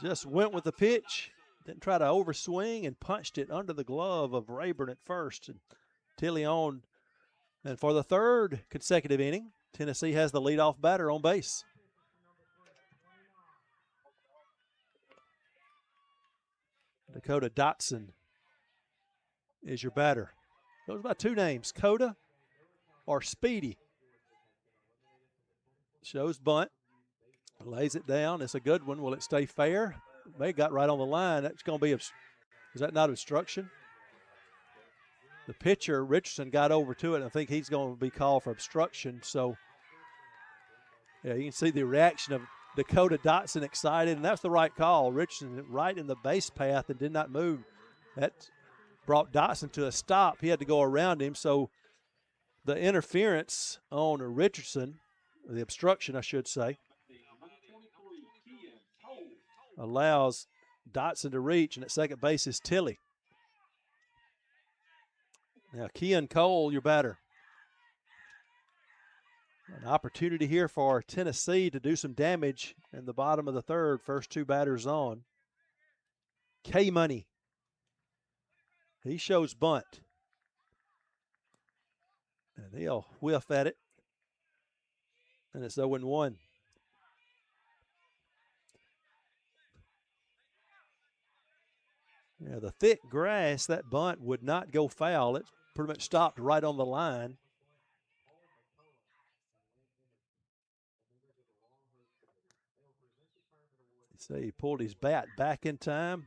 Speaker 6: Just went with the pitch, didn't try to overswing, and punched it under the glove of Rayburn at first. And Tilly on. And for the third consecutive inning, Tennessee has the leadoff batter on base. Dakota Dotson is your batter. Goes by 2 names, Coda or Speedy. Shows bunt, lays it down. It's a good one. Will it stay fair? They got right on the line. That's going to be, is that not obstruction? The pitcher, Richardson, got over to it. I think he's going to be called for obstruction. So, yeah, you can see the reaction of Dakota Dotson excited, and that's the right call. Richardson right in the base path and did not move. That brought Dotson to a stop. He had to go around him. So the interference on Richardson, the obstruction, I should say, allows Dotson to reach, and at second base is Tilly. Now, Kean Cole, your batter. An opportunity here for Tennessee to do some damage in the bottom of the third. First 2 batters on. K-Money. He shows bunt. And he'll whiff at it. And it's 0-1. Yeah, the thick grass, that bunt would not go foul. It pretty much stopped right on the line. So he pulled his bat back in time.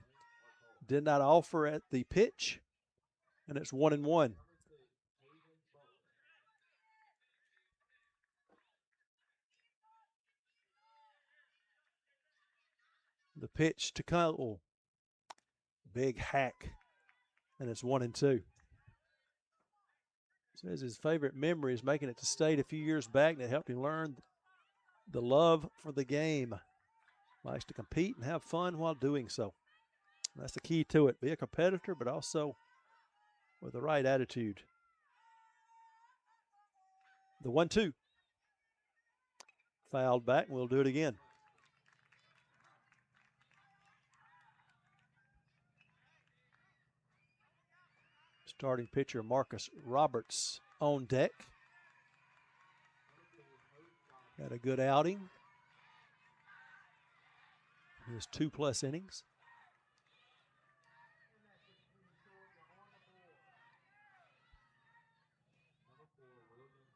Speaker 6: Did not offer at the pitch. And it's 1-1. The pitch to Cole. Big hack. And it's 1-2. Says his favorite memory is making it to state a few years back, and it helped him learn the love for the game. Likes to compete and have fun while doing so. That's the key to it. Be a competitor, but also with the right attitude. The 1-2. Fouled back, and we'll do it again. Starting pitcher Marcus Roberts on deck. Had a good outing. His 2+ innings.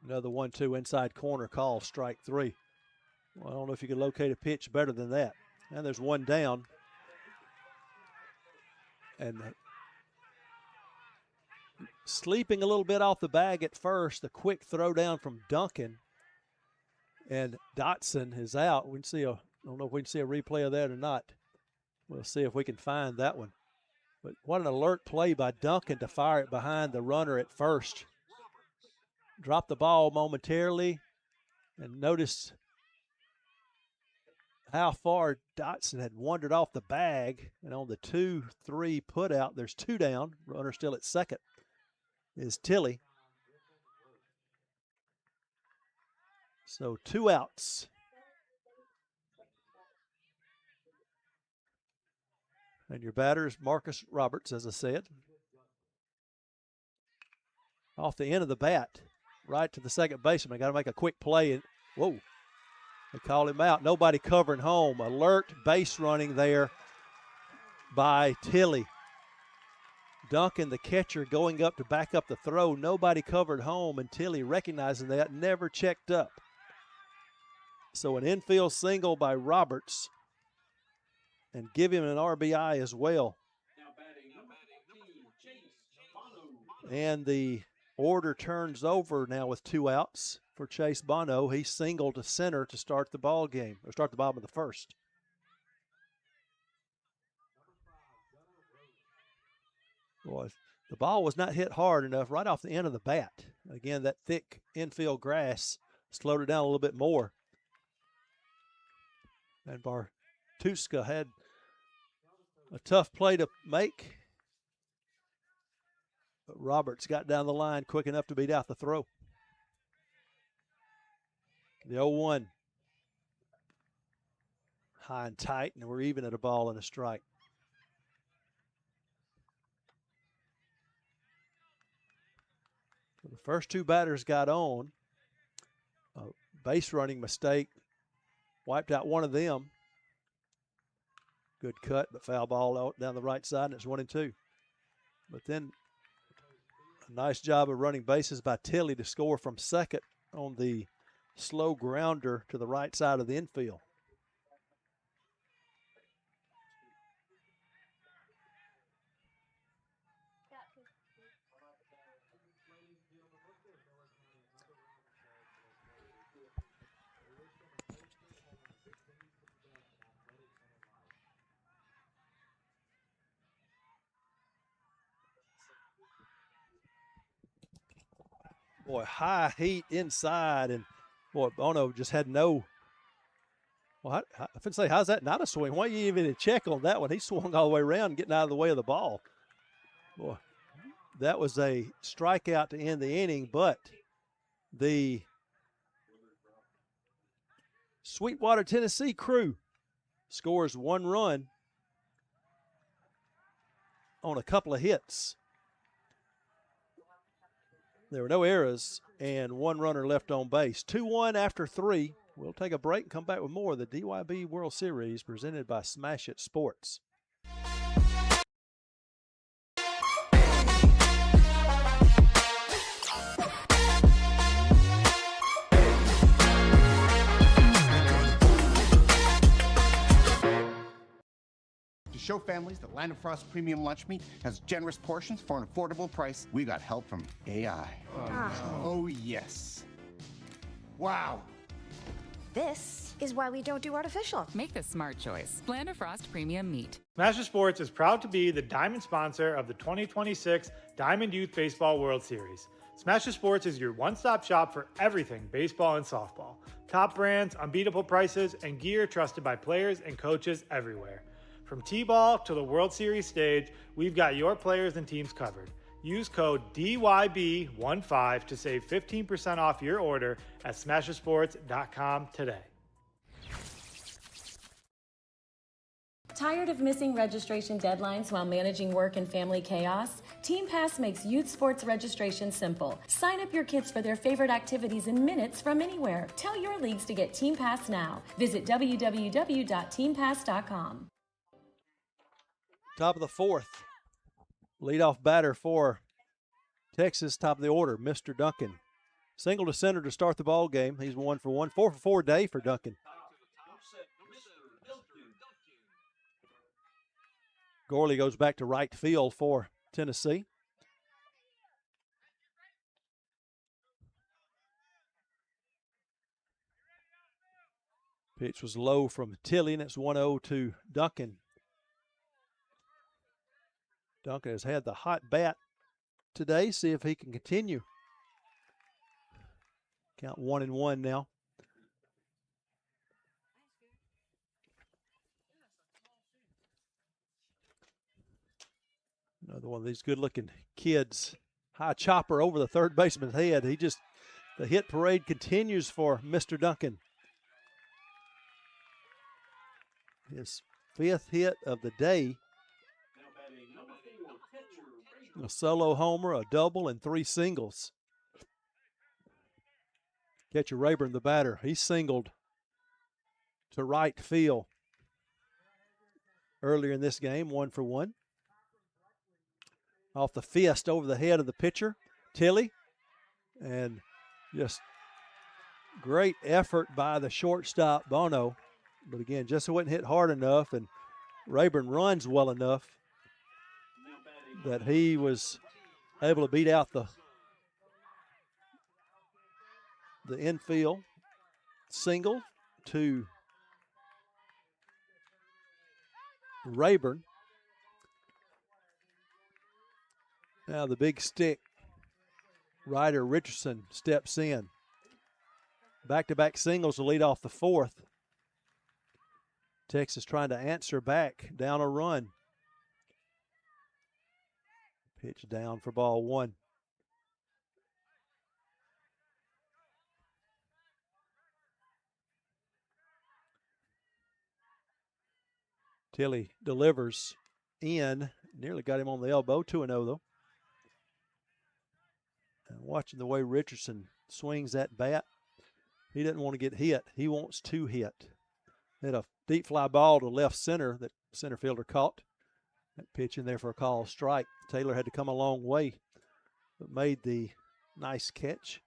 Speaker 6: Another 1-2 inside corner call, strike 3. Well, I don't know if you can locate a pitch better than that. And there's one down. And sleeping a little bit off the bag at first, the quick throw down from Duncan. And Dotson is out. We can see I don't know if we can see a replay of that or not. We'll see if we can find that one. But what an alert play by Duncan to fire it behind the runner at first. Dropped the ball momentarily, and notice how far Dotson had wandered off the bag. And on the 2-3 put out, there's 2 down. Runner still at second is Tilly. So 2 outs. And your batter is Marcus Roberts, as I said. Off the end of the bat. right to the second baseman. Got to make a quick play. And whoa, they called him out. Nobody covering home. Alert base running there by Tilly. Duncan, the catcher, going up to back up the throw. Nobody covered home, and Tilly, recognizing that, never checked up. So an infield single by Roberts, and give him an RBI as well. And the order turns over now with 2 outs for Chase Bono. He singled to center to start the ball game, or start the bottom of the first. Boy, the ball was not hit hard enough right off the end of the bat. Again, that thick infield grass slowed it down a little bit more. And Bartuska had a tough play to make, but Roberts got down the line quick enough to beat out the throw. The 0-1. High and tight, and we're even at a ball and a strike. So the first 2 batters got on. A base running mistake wiped out one of them. Good cut, but foul ball out down the right side, and it's 1-2. But then a nice job of running bases by Tilly to score from second on the slow grounder to the right side of the infield. Boy, high heat inside, and boy, Bono just had no. Well, I would say, how's that not a swing? Why you even check on that one? He swung all the way around, getting out of the way of the ball. Boy, that was a strikeout to end the inning, but the Sweetwater, Tennessee crew scores 1 run on a couple of hits. There were no errors and 1 runner left on base. 2-1 after 3. We'll take a break and come back with more of the DYB World Series presented by Smash It Sports.
Speaker 7: To show families that Land of Frost Premium Lunch Meat has generous portions for an affordable price, we got help from AI. Oh, yes. Wow.
Speaker 8: This is why we don't do artificial.
Speaker 3: Make the smart choice. Land of Frost Premium Meat.
Speaker 9: Smash Sports is proud to be the diamond sponsor of the 2026 Diamond Youth Baseball World Series. Smash Sports is your one-stop shop for everything baseball and softball. Top brands, unbeatable prices, and gear trusted by players and coaches everywhere. From T-ball to the World Series stage, we've got your players and teams covered. Use code DYB15 to save 15% off your order at smashersports.com today.
Speaker 4: Tired of missing registration deadlines while managing work and family chaos? Team Pass makes youth sports registration simple. Sign up your kids for their favorite activities in minutes from anywhere. Tell your leagues to get Team Pass now. Visit www.teampass.com.
Speaker 6: Top of the 4th. Leadoff batter for Texas, top of the order, Mr. Duncan. Single to center to start the ball game. He's 1 for 1. 4 for 4 day for Duncan. Gorley goes back to right field for Tennessee. Pitch was low from Tilly, and it's 1-0 to Duncan. Duncan has had the hot bat today. See if he can continue. Count 1-1 now. Another one of these good-looking kids. High chopper over the third baseman's head. The hit parade continues for Mr. Duncan. His 5th hit of the day. A solo homer, a double, and 3 singles. Catcher Rayburn, the batter, he singled to right field earlier in this game, 1 for 1. Off the fist over the head of the pitcher, Tilly. And just great effort by the shortstop, Bono. But again, just wasn't hit hard enough, and Rayburn runs well enough that he was able to beat out the infield single to Rayburn. Now the big stick, Ryder Richardson steps in. Back-to-back singles to lead off the fourth. Texas trying to answer back down a run. Pitch down for ball 1. Tilly delivers in. Nearly got him on the elbow. 2-0 though. And watching the way Richardson swings that bat, he doesn't want to get hit. He wants to hit. Hit a deep fly ball to left center that center fielder caught. That pitch in there for a call strike. Taylor had to come a long way, but made the nice catch.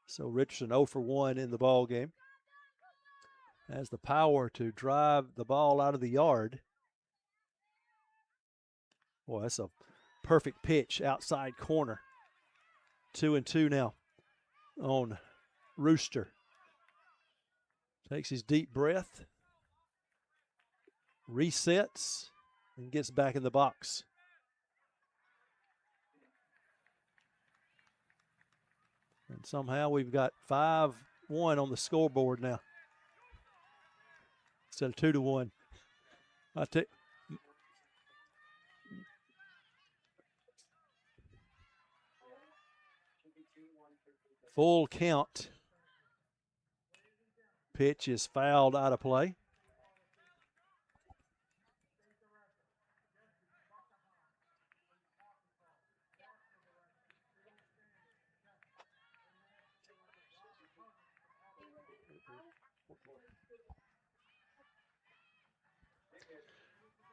Speaker 6: So Richardson 0 for 1 in the ball game. Has the power to drive the ball out of the yard. Boy, that's a perfect pitch outside corner. 2-2 now on Rooster. Takes his deep breath, resets, and gets back in the box. And somehow we've got 5-1 on the scoreboard now instead of 2-1. Full count. Pitch is fouled out of play.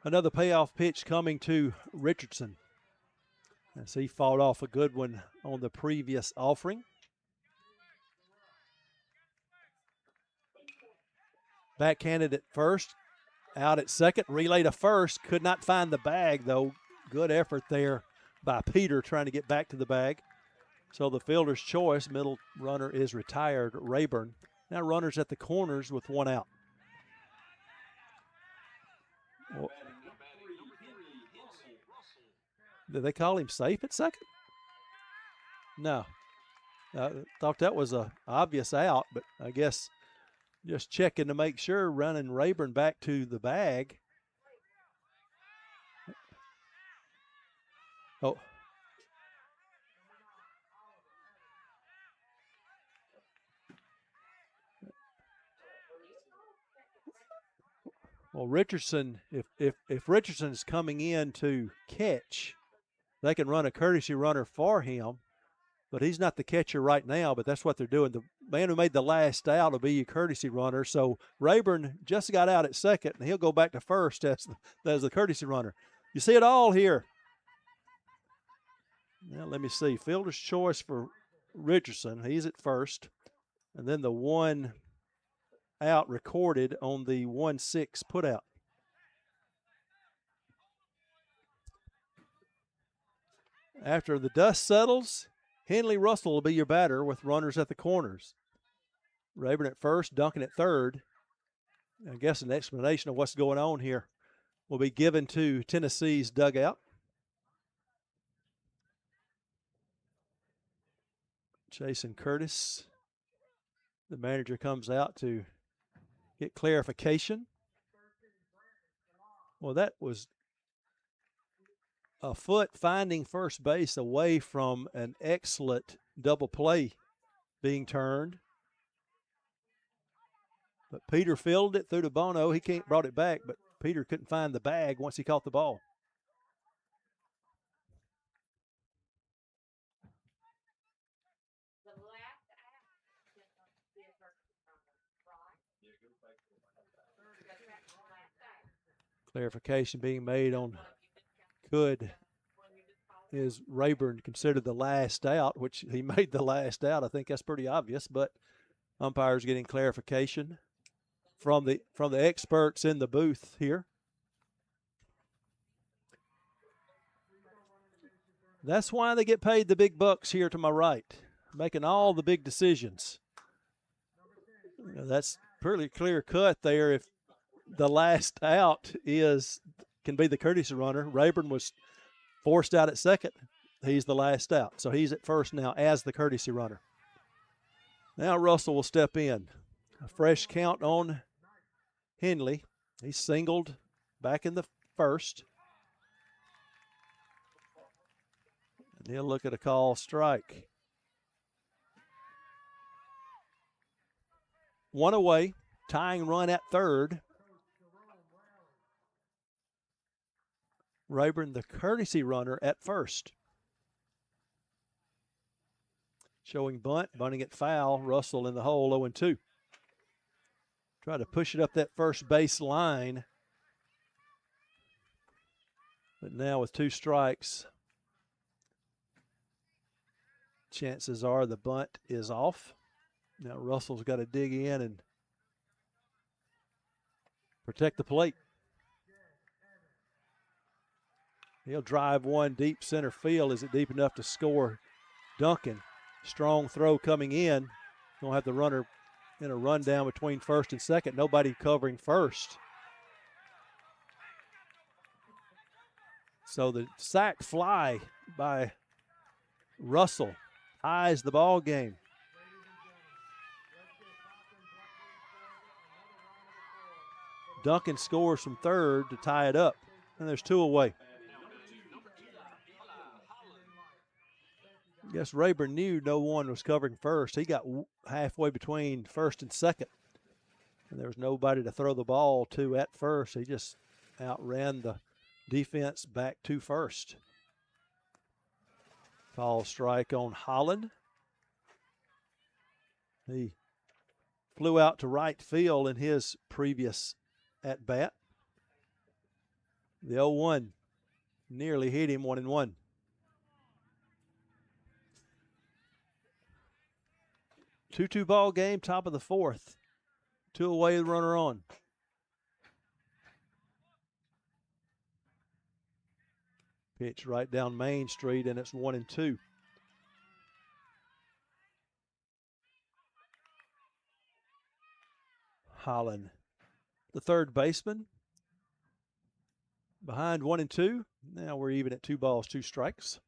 Speaker 6: Another payoff pitch coming to Richardson as he fought off a good one on the previous offering. Backhanded at first, out at second, relay to first. Could not find the bag, though. Good effort there by Peter trying to get back to the bag. So the fielder's choice, middle runner is retired, Rayburn. Now runners at the corners with 1 out. Well, did they call him safe at second? No. I thought that was a obvious out, but I guess just checking to make sure, running Rayburn back to the bag. Oh. Well, Richardson, if Richardson's coming in to catch, they can run a courtesy runner for him, but he's not the catcher right now, but that's what they're doing. The man who made the last out will be a courtesy runner. So Rayburn just got out at second, and he'll go back to first as the courtesy runner. You see it all here. Now let me see. Fielder's choice for Richardson. He's at first. And then the 1 out recorded on the 1-6 put out. After the dust settles, Henley Russell will be your batter with runners at the corners. Rayburn at first, Duncan at third. I guess an explanation of what's going on here will be given to Tennessee's dugout. Jason Curtis, the manager, comes out to get clarification. Well, that was a foot finding first base away from an excellent double play being turned. But Peter fielded it through to Bono. He brought it back, but Peter couldn't find the bag once he caught the ball. Clarification being made on could is Rayburn considered the last out, which he made the last out. I think that's pretty obvious, but umpires getting clarification from the experts in the booth here. That's why they get paid the big bucks here to my right, making all the big decisions. You know, that's pretty clear cut there. If the last out can be the courtesy runner, Rayburn was forced out at second. He's the last out, so he's at first now as the courtesy runner. Now Russell will step in. A fresh count on Henley. He's singled back in the first. And he'll look at a call strike. One away, tying run at third. Rayburn, the courtesy runner, at first. Showing bunt, bunting it foul. Russell in the hole, 0-2. Try to push it up that first base line. But now with 2 strikes, chances are the bunt is off. Now Russell's got to dig in and protect the plate. He'll drive one deep center field. Is it deep enough to score? Duncan, strong throw coming in. Gonna have the runner in a rundown between first and second. Nobody covering first. So the sac fly by Russell ties the ball game. Duncan scores from third to tie it up, and there's 2 away. I guess Rayburn knew no one was covering first. He got halfway between first and second, and there was nobody to throw the ball to at first. He just outran the defense back to first. Call strike on Holland. He flew out to right field in his previous at bat. The 0-1 nearly hit him, 1-1. Two ball game, top of the fourth. 2 away, the runner on. Pitch right down Main Street, and it's 1-2. Holland, the third baseman, behind 1-2. Now we're even at 2 balls, 2 strikes.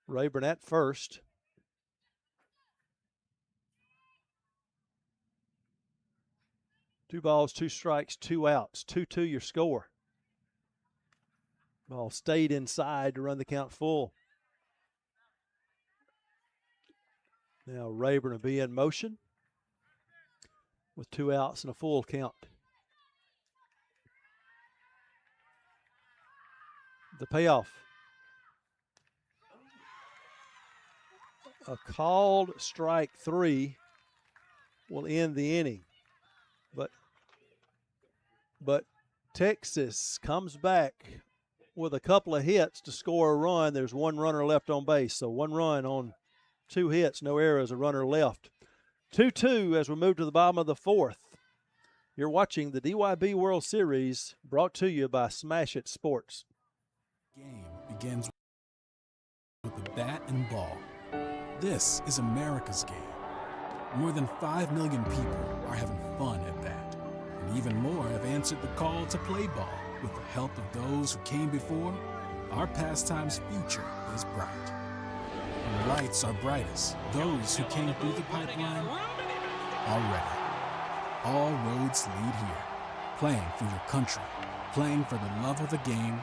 Speaker 6: Rayburn at first. Two balls, 2 strikes, 2 outs. 2-2 your score. Ball stayed inside to run the count full. Now Rayburn will be in motion with 2 outs and a full count. The payoff. A called strike 3 will end the inning. But Texas comes back with a couple of hits to score a run. There's 1 runner left on base, so 1 run on 2 hits, no errors, a runner left. 2-2 as we move to the bottom of the fourth. You're watching the DYB World Series, brought to you by Smash It Sports.
Speaker 10: Game begins with the bat and ball. This is America's game. More than 5 million people are having fun at bat. And even more have answered the call to play ball. With the help of those who came before, our pastime's future is bright. When the lights are brightest, those who came through the pipeline are ready. All roads lead here. Playing for your country, playing for the love of the game,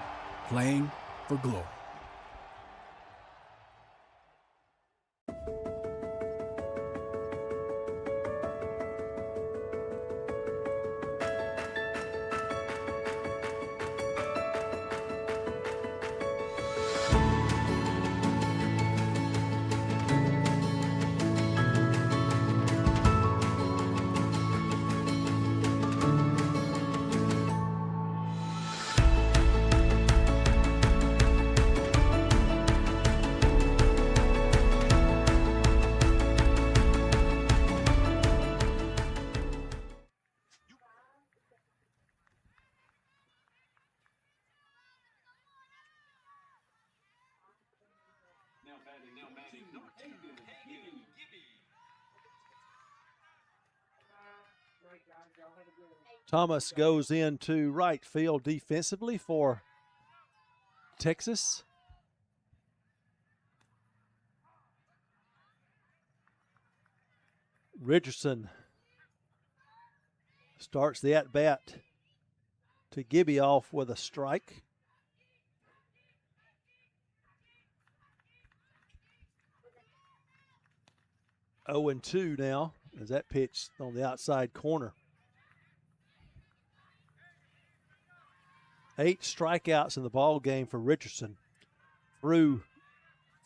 Speaker 10: playing for glory.
Speaker 6: Thomas goes into right field defensively for Texas. Richardson starts the at-bat to Gibby off with a strike. Oh and 2 now as that pitch on the outside corner. 8 strikeouts in the ball game for Richardson through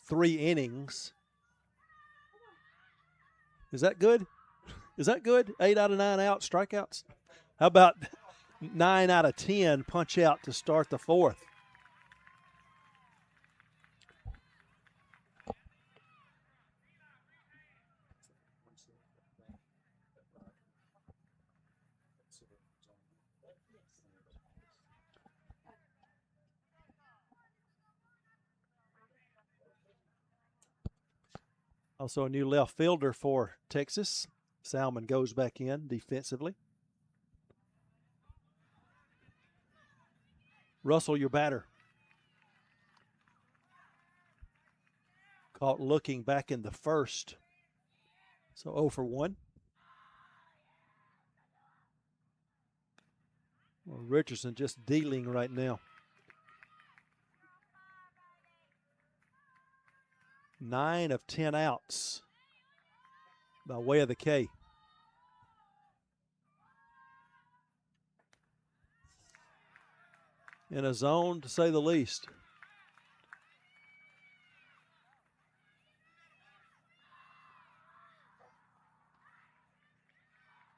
Speaker 6: 3 innings. Is that good? Is that good? 8 out of 9 out strikeouts? How about 9 out of 10 punch out to start the 4th? Also a new left fielder for Texas. Salmon goes back in defensively. Russell, your batter. Caught looking back in the first. So 0 for 1. Well, Richardson just dealing right now. 9 of 10 outs by way of the K. In a zone, to say the least.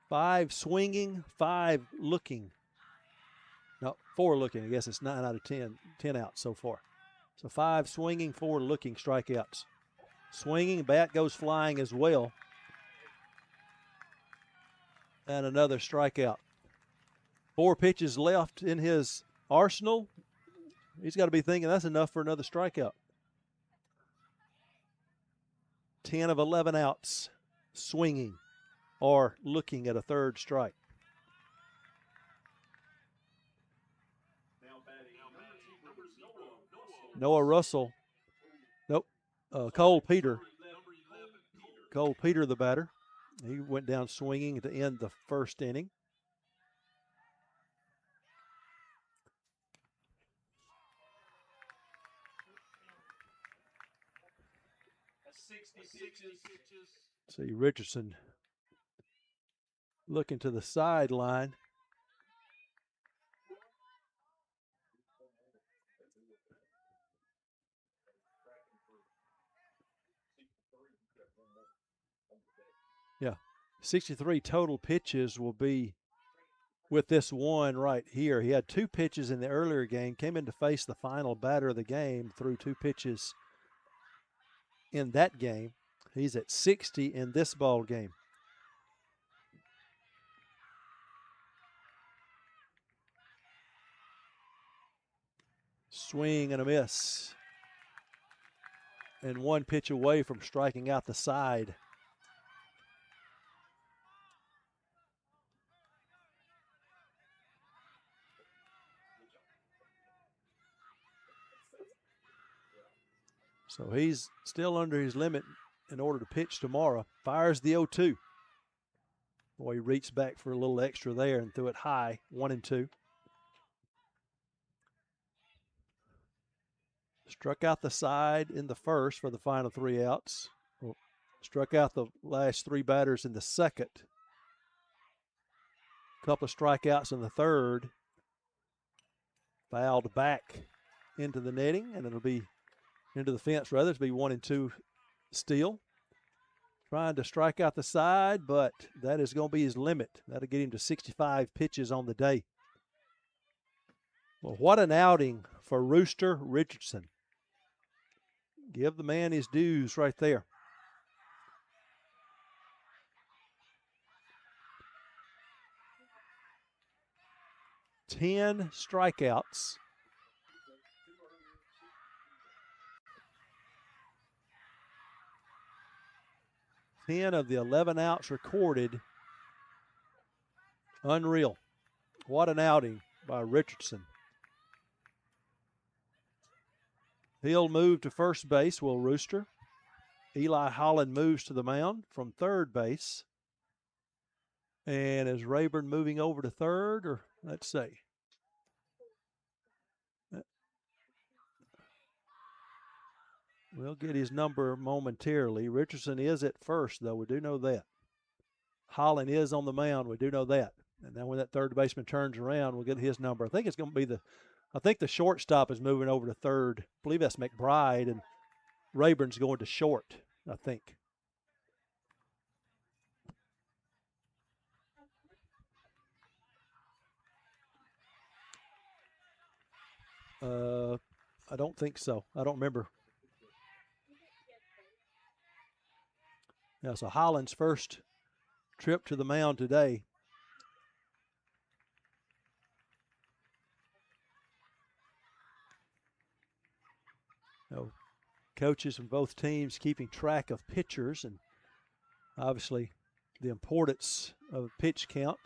Speaker 6: Five swinging, 5 looking. No, 4 looking. I guess it's 9 out of 10. 10 outs so far. So 5 swinging, 4 looking strikeouts. Swinging, bat goes flying as well. And another strikeout. 4 pitches left in his arsenal. He's got to be thinking that's enough for another strikeout. 10 of 11 outs swinging or looking at a third strike. Noah Russell. Nope. Cole Peter. Cole Peter, the batter. He went down swinging to end the first inning. See Richardson looking to the sideline. Yeah, 63 total pitches will be with this one right here. He had 2 pitches in the earlier game, came in to face the final batter of the game, threw 2 pitches in that game. He's at 60 in this ball game. Swing and a miss. And 1 pitch away from striking out the side. So he's still under his limit in order to pitch tomorrow. Fires the 0-2. Boy, he reached back for a little extra there and threw it high, 1-2. Struck out the side in the first for the final 3 outs. Struck out the last 3 batters in the second. Couple of strikeouts in the third. Fouled back into the netting, and it'll be into the fence rather. It'll be 1-2 still. Trying to strike out the side, but that is going to be his limit. That'll get him to 65 pitches on the day. Well, what an outing for Rooster Richardson. Give the man his dues right there. 10 strikeouts. 10 of the 11 outs recorded. Unreal. What an outing by Richardson. He'll move to first base, Will Rooster. Eli Holland moves to the mound from third base. And is Rayburn moving over to third, or let's see. We'll get his number momentarily. Richardson is at first, though. We do know that. Holland is on the mound. We do know that. And then when that third baseman turns around, we'll get his number. I think it's going to be the shortstop is moving over to third. I believe that's McBride, and Rayburn's going to short, I think. I don't think so. I don't remember. Yeah, so Holland's first trip to the mound today. So coaches from both teams keeping track of pitchers, and obviously the importance of pitch count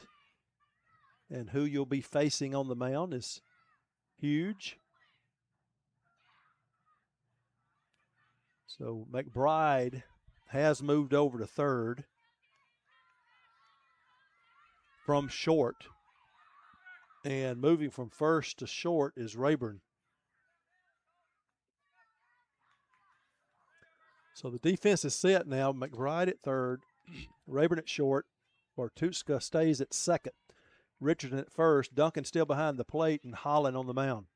Speaker 6: and who you'll be facing on the mound is huge. So McBride has moved over to third from short, and moving from first to short is Rayburn. So the defense is set now. McBride at third, Rayburn at short, Bartuska stays at second, Richardson at first, Duncan still behind the plate, and Holland on the mound.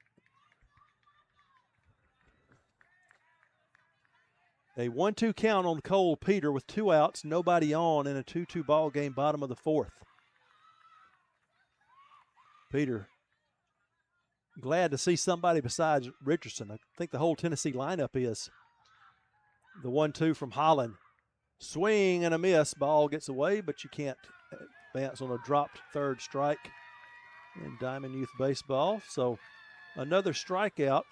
Speaker 6: A 1-2 count on Cole Peter with 2 outs, nobody on in a 2-2 ball game, bottom of the 4th. Peter, glad to see somebody besides Richardson. I think the whole Tennessee lineup is. The 1-2 from Holland. Swing and a miss. Ball gets away, but you can't advance on a dropped third strike in Diamond Youth Baseball. So another strikeout.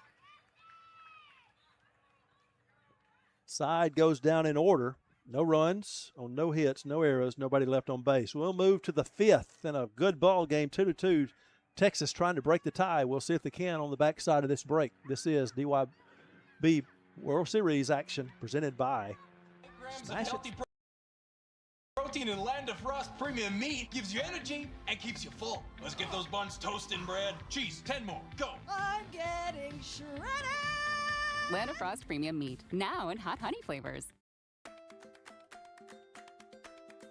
Speaker 6: Side goes down in order. No runs on no hits, no errors, nobody left on base. We'll move to the 5th in a good ball game, 2-2. Texas trying to break the tie. We'll see if they can on the backside of this break. This is DYB World Series action presented by Smash It.
Speaker 1: Protein and Land of Frost premium meat gives you energy and keeps you full. Let's get those buns toasting, bread. Cheese, 10 more. Go.
Speaker 2: I'm getting shredded.
Speaker 3: Land of Frost premium meat, now in hot honey flavors.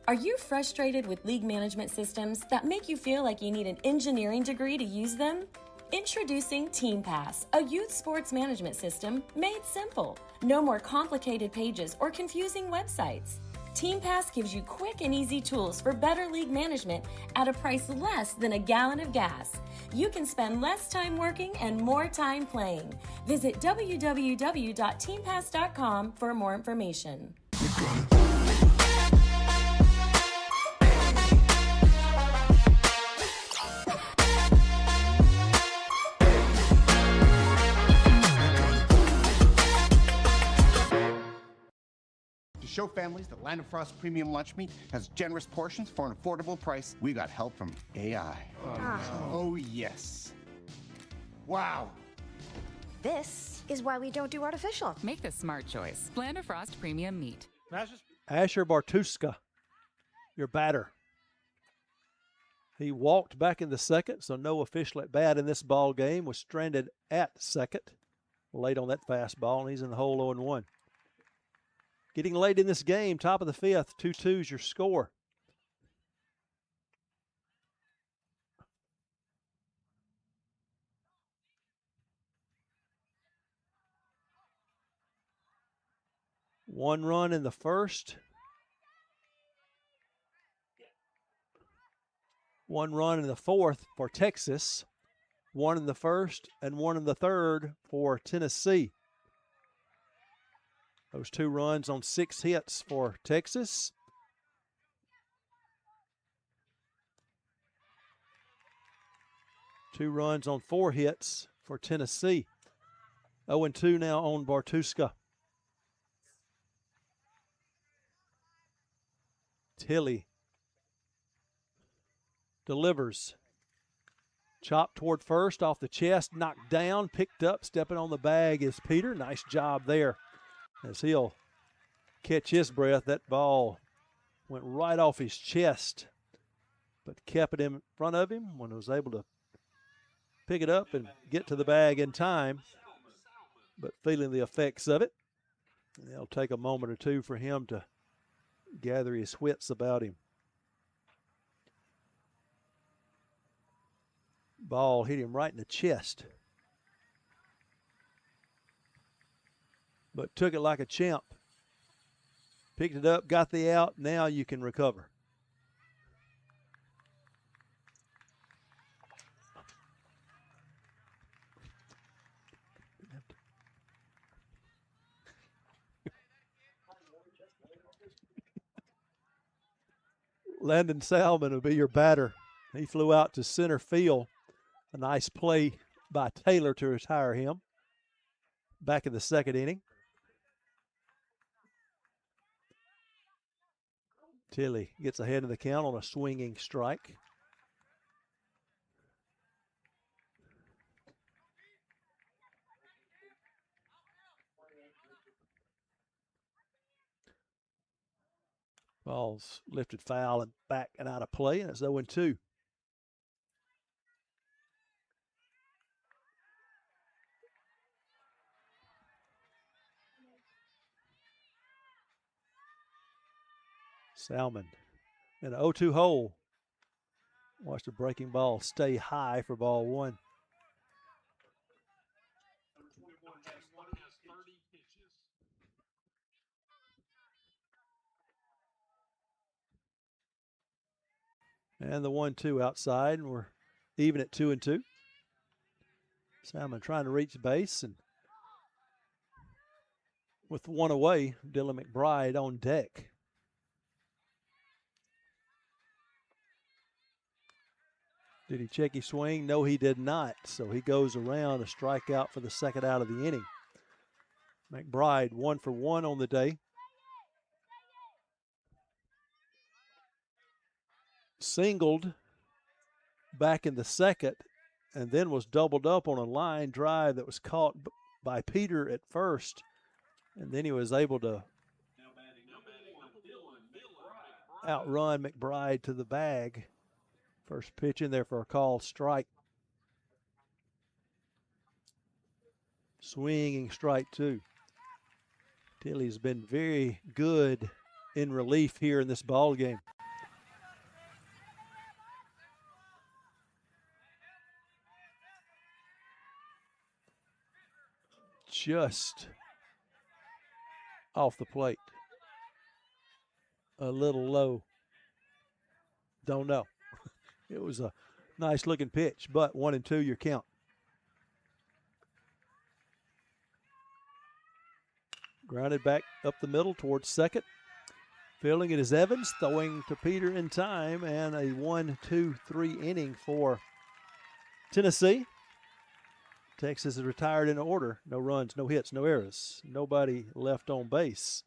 Speaker 4: Are you frustrated with league management systems that make you feel like you need an engineering degree to use them? Introducing TeamPass, a youth sports management system made simple. No more complicated pages or confusing websites. TeamPass gives you quick and easy tools for better league management at a price less than a gallon of gas. You can spend less time working and more time playing. Visit www.teampass.com for more information.
Speaker 7: Show families that Land of Frost Premium Lunch Meat has generous portions for an affordable price. We got help from AI. Oh, yes. Wow.
Speaker 8: This is why we don't do artificial.
Speaker 3: Make the smart choice. Land of Frost premium meat.
Speaker 6: Asher Bartuska, your batter. He walked back in the second, so no official at bat in this ball game. Was stranded at second, late on that fastball, and he's in the hole 0-1. Getting late in this game, top of the 5th, 2-2 is your score. One run in the first. One run in the 4th for Texas. One in the first and one in the 3rd for Tennessee. Those 2 runs on 6 hits for Texas. Two runs on 4 hits for Tennessee. 0-2 now on Bartuska. Tilly delivers. Chopped toward first, off the chest, knocked down, picked up, stepping on the bag is Peter. Nice job there as he'll catch his breath. That ball went right off his chest, but kept it in front of him when he was able to pick it up and get to the bag in time, but feeling the effects of it. And it'll take a moment or two for him to gather his wits about him. Ball hit him right in the chest, but took it like a champ. Picked it up, got the out. Now you can recover. Landon Salmon will be your batter. He flew out to center field. A nice play by Taylor to retire him back in the second inning. Tilly gets ahead of the count on a swinging strike. Ball's lifted foul and back and out of play, and it's 0-2. Salmon in an 0-2 hole. Watch the breaking ball stay high for ball one. And the 1-2 outside, and we're even at 2-2. Salmon trying to reach base, and with one away, Dylan McBride on deck. Did he check his swing? No, he did not. So he goes around, a strikeout for the second out of the inning. McBride 1 for 1 on the day. Singled back in the second, and then was doubled up on a line drive that was caught by Peter at first, and then he was able to outrun McBride to the bag. First pitch in there for a called strike. Swinging strike two. Tilly's been very good in relief here in this ball game. Just off the plate. A little low. Don't know. It was a nice looking pitch, but 1-2 your count. Grounded back up the middle towards second. Fielding it is Evans, throwing to Peter in time, and a 1-2-3 inning for Tennessee. Texas is retired in order. No runs, no hits, no errors. Nobody left on base.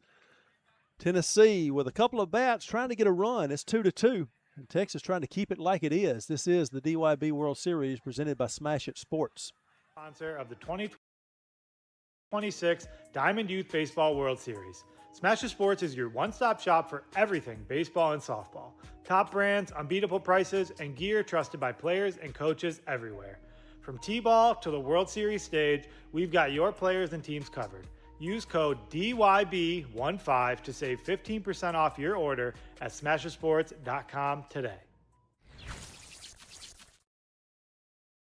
Speaker 6: Tennessee with a couple of bats trying to get a run. It's 2-2. And Texas trying to keep it like it is. This is the DYB World Series presented by Smash It Sports.
Speaker 9: Sponsor of the 2026 Diamond Youth Baseball World Series. Smash It Sports is your one-stop shop for everything baseball and softball. Top brands, unbeatable prices, and gear trusted by players and coaches everywhere. From T-ball to the World Series stage, we've got your players and teams covered. Use code DYB15 to save 15% off your order at SmasherSports.com today.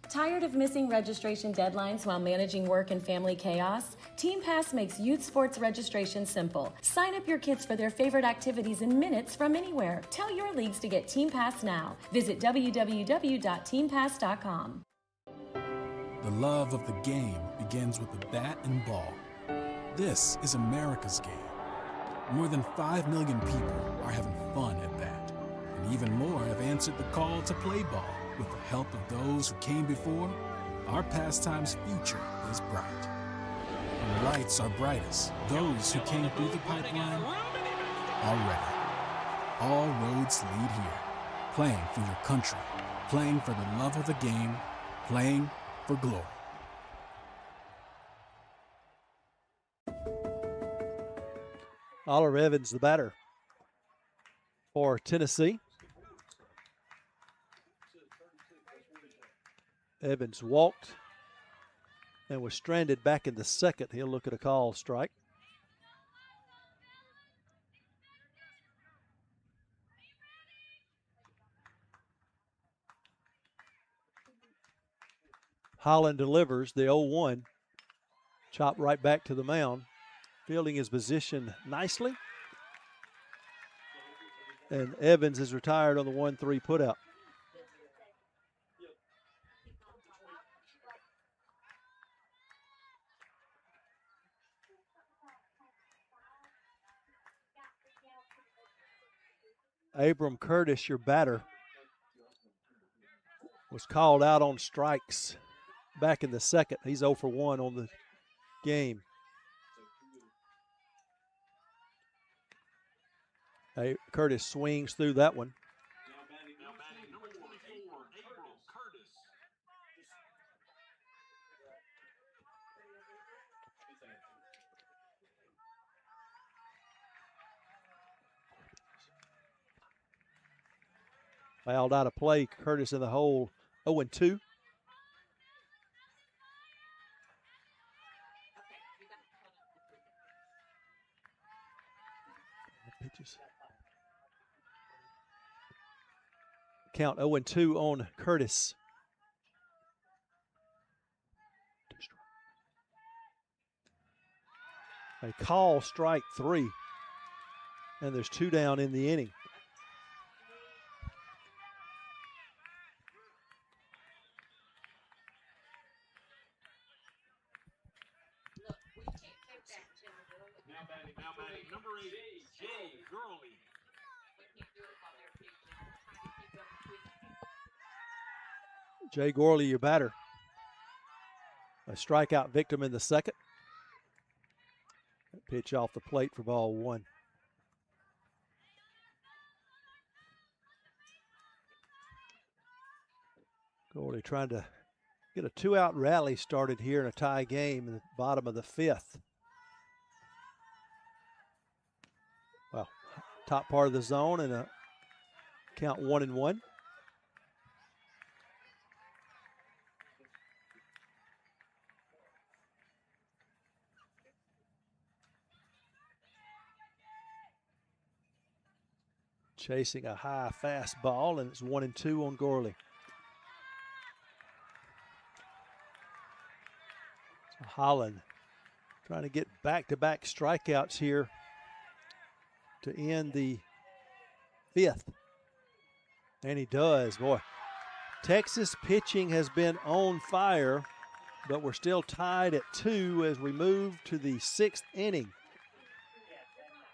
Speaker 4: Tired of missing registration deadlines while managing work and family chaos? Team Pass makes youth sports registration simple. Sign up your kids for their favorite activities in minutes from anywhere. Tell your leagues to get Team Pass now. Visit www.teampass.com.
Speaker 10: The love of the game begins with the bat and ball. This is America's game. More than 5 million people are having fun at bat, and even more have answered the call to play ball. With the help of those who came before, our pastime's future is bright. When the lights are brightest, those who came through the pipeline are ready. all roads lead here. Playing for your country, playing for the love of the game, playing for glory.
Speaker 6: Oliver Evans, the batter for Tennessee. Evans walked and was stranded back in the second. He'll look at a call strike. Holland delivers the 0-1. Chopped right back to the mound. Fielding his position nicely. And Evans is retired on the 1-3 putout. Abram Curtis, your batter, was called out on strikes back in the second. He's 0 for 1 on the game. Curtis swings through that one.
Speaker 5: Now batting number 24, Abram Curtis.
Speaker 6: Fouled out of play. Curtis in the hole. 0-2. Pitches. Count 0-2 on Curtis. A call strike 3. And there's 2 down in the inning.
Speaker 5: Now batting number 8, Jay Gurley.
Speaker 6: Jay Gorley, your batter. A strikeout victim in the second. Pitch off the plate for ball 1. Gorley trying to get a 2-out rally started here in a tie game in the bottom of the 5th. Well, top part of the zone and a count 1-1. Chasing a high fastball, and it's 1-2 on Gorley. So Holland trying to get back-to-back strikeouts here to end the 5th. And he does. Boy, Texas pitching has been on fire, but we're still tied at 2 as we move to the 6th inning.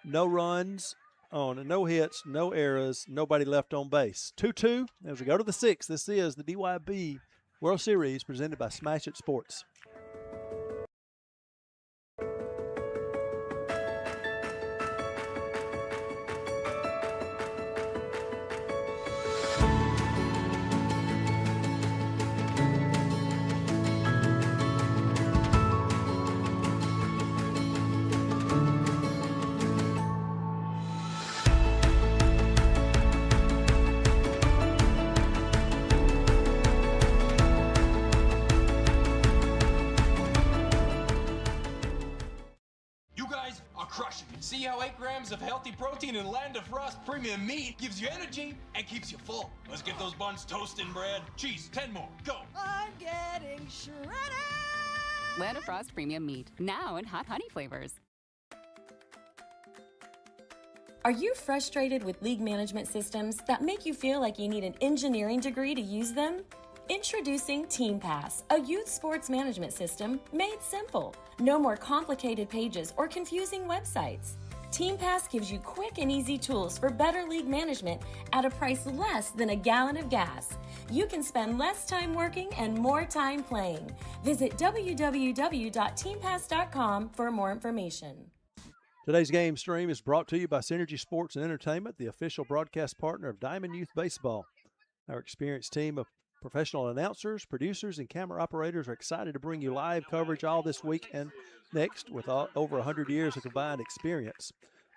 Speaker 6: No runs on, no hits, no errors, nobody left on base. 2-2 as we go to the 6th. This is the DYB World Series presented by Smash It Sports.
Speaker 1: See how 8 grams of healthy protein in Land of Frost premium meat gives you energy and keeps you full. Let's get those buns toasting, bread. Cheese, 10 more. Go.
Speaker 2: I'm getting shredded.
Speaker 3: Land of Frost premium meat, now in hot honey flavors.
Speaker 4: Are you frustrated with league management systems that make you feel like you need an engineering degree to use them? Introducing TeamPass, a youth sports management system made simple. No more complicated pages or confusing websites. TeamPass gives you quick and easy tools for better league management at a price less than a gallon of gas. You can spend less time working and more time playing. Visit www.teampass.com for more information.
Speaker 6: Today's game stream is brought to you by Synergy Sports and Entertainment, the official broadcast partner of Diamond Youth Baseball. Our experienced team of professional announcers, producers, and camera operators are excited to bring you live coverage all this week and next with over 100 years of combined experience.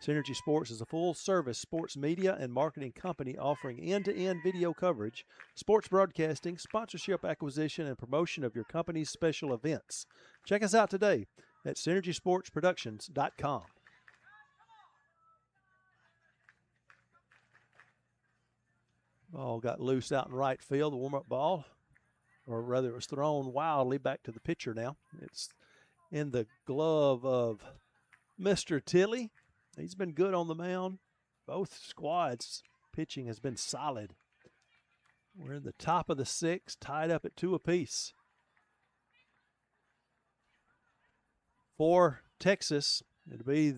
Speaker 6: Synergy Sports is a full-service sports media and marketing company offering end-to-end video coverage, sports broadcasting, sponsorship acquisition, and promotion of your company's special events. Check us out today at synergysportsproductions.com. Ball got loose out in right field, the warm-up ball, or rather it was thrown wildly back to the pitcher now. It's in the glove of Mr. Tilley. He's been good on the mound. Both squads' pitching has been solid. We're in the top of the sixth, tied up at 2 apiece. For Texas, it'll be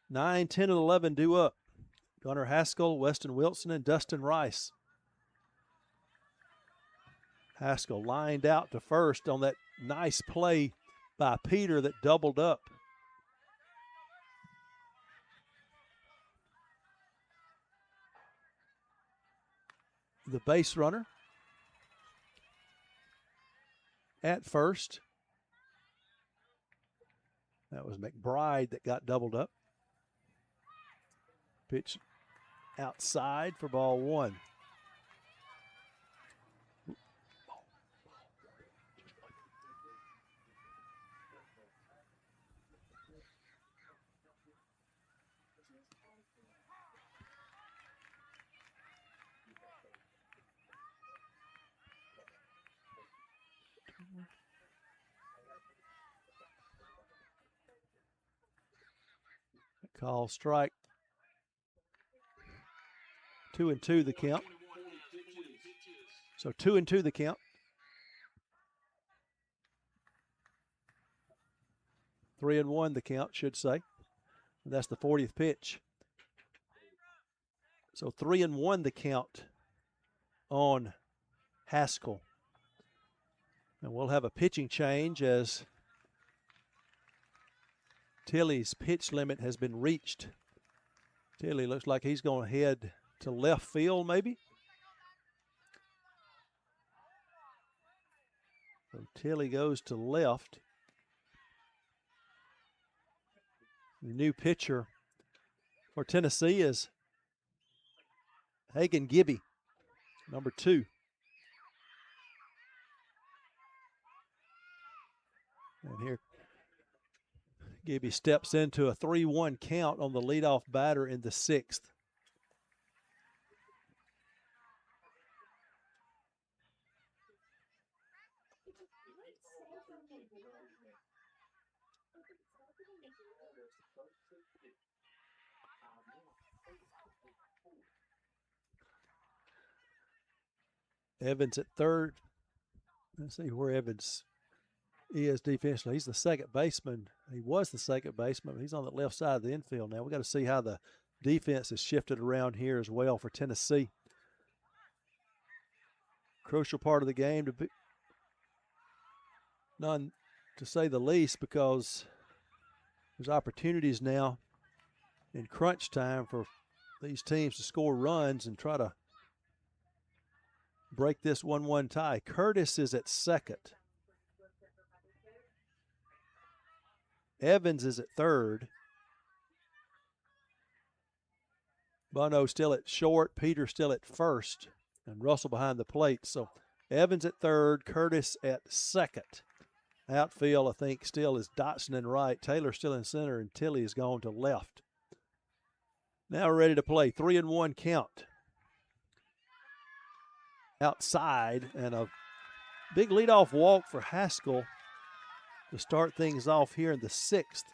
Speaker 6: 9, 10, and 11 due up. Gunnar Haskell, Weston Wilson, and Dustin Rice. Haskell lined out to first on that nice play by Peter that doubled up. The base runner at first. That was McBride that got doubled up. Pitch outside for ball 1. Call strike. 2-2 the count. So 2-2 the count. 3-1 the count, should say. And that's the 40th pitch. So 3-1 the count on Haskell. And we'll have a pitching change as Tilley's pitch limit has been reached. Tilley looks like he's going to head to left field maybe. So Tilley goes to left. The new pitcher for Tennessee is Hagan Gibby, number 2. And here Gibby steps into a 3-1 count on the leadoff batter in the 6th. Evans at third. Let's see where Evans is defensively. He's the second baseman. He was the second baseman. He's on the left side of the infield now. We got to see how the defense has shifted around here as well for Tennessee. Crucial part of the game to be none, to say the least, because there's opportunities now in crunch time for these teams to score runs and try to break this 1-1 tie. Curtis is at second. Evans is at third. Bono still at short. Peter still at first. And Russell behind the plate. So Evans at third. Curtis at second. Outfield, I think, still is Dotson in right. Taylor still in center. And Tilley has gone to left. Now we're ready to play. 3-1 count. Outside, and a big leadoff walk for Haskell to start things off here in the 6th.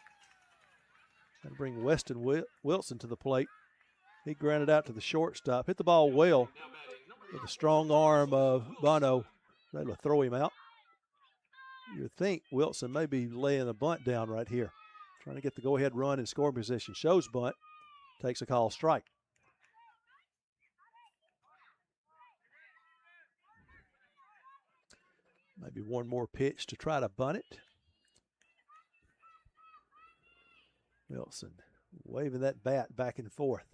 Speaker 6: And bring Weston Wilson to the plate. He grounded out to the shortstop. Hit the ball well with a strong arm of Bono. Able to throw him out. You would think Wilson may be laying a bunt down right here. Trying to get the go-ahead run in scoring position. Shows bunt. Takes a call strike. Maybe one more pitch to try to bunt it. Wilson waving that bat back and forth.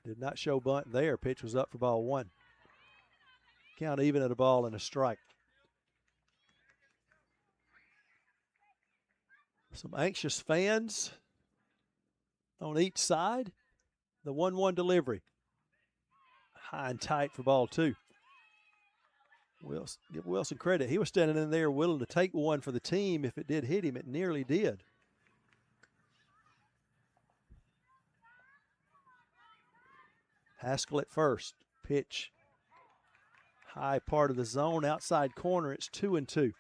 Speaker 6: Did not show bunt there. Pitch was up for ball one. Count even at a ball and a strike. Some anxious fans on each side. The 1-1 delivery. High and tight for ball two. Wilson, give Wilson credit. He was standing in there willing to take one for the team. If it did hit him, it nearly did. Haskell at first. Pitch. High part of the zone, outside corner. It's 2-2.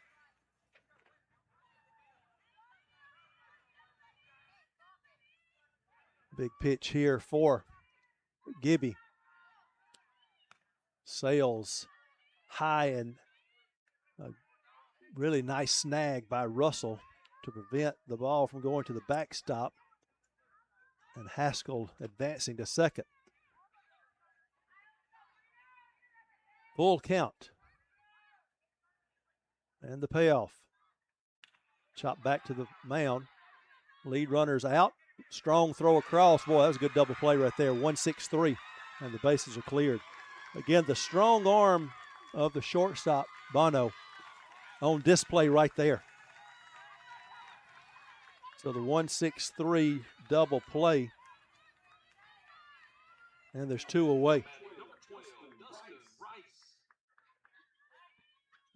Speaker 6: Big pitch here for Gibby. Sails high, and a really nice snag by Russell to prevent the ball from going to the backstop, and Haskell advancing to second. Full count. And the payoff. Chop back to the mound. Lead runners out. Strong throw across. Boy, that was a good double play right there. 1-6-3, and the bases are cleared. Again, the strong arm of the shortstop, Bono, on display right there. So the 1-6-3 double play. And there's two away.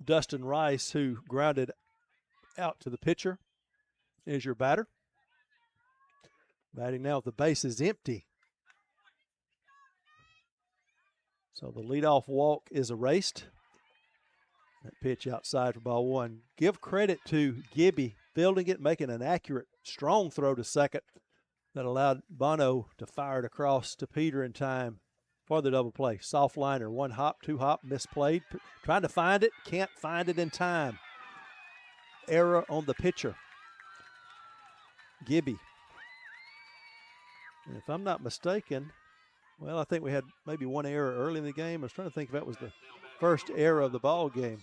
Speaker 6: Dustin Rice, who grounded out to the pitcher, is your batter. Batting now with the bases empty. So the leadoff walk is erased. That pitch outside for ball one. Give credit to Gibby fielding it, making an accurate, strong throw to second that allowed Bono to fire it across to Peter in time for the double play. Soft liner, one hop, two hop, misplayed. Trying to find it, can't find it in time. Error on the pitcher. Gibby. And if I'm not mistaken, well, I think we had maybe one error early in the game. I was trying to think if that was the first error of the ball game.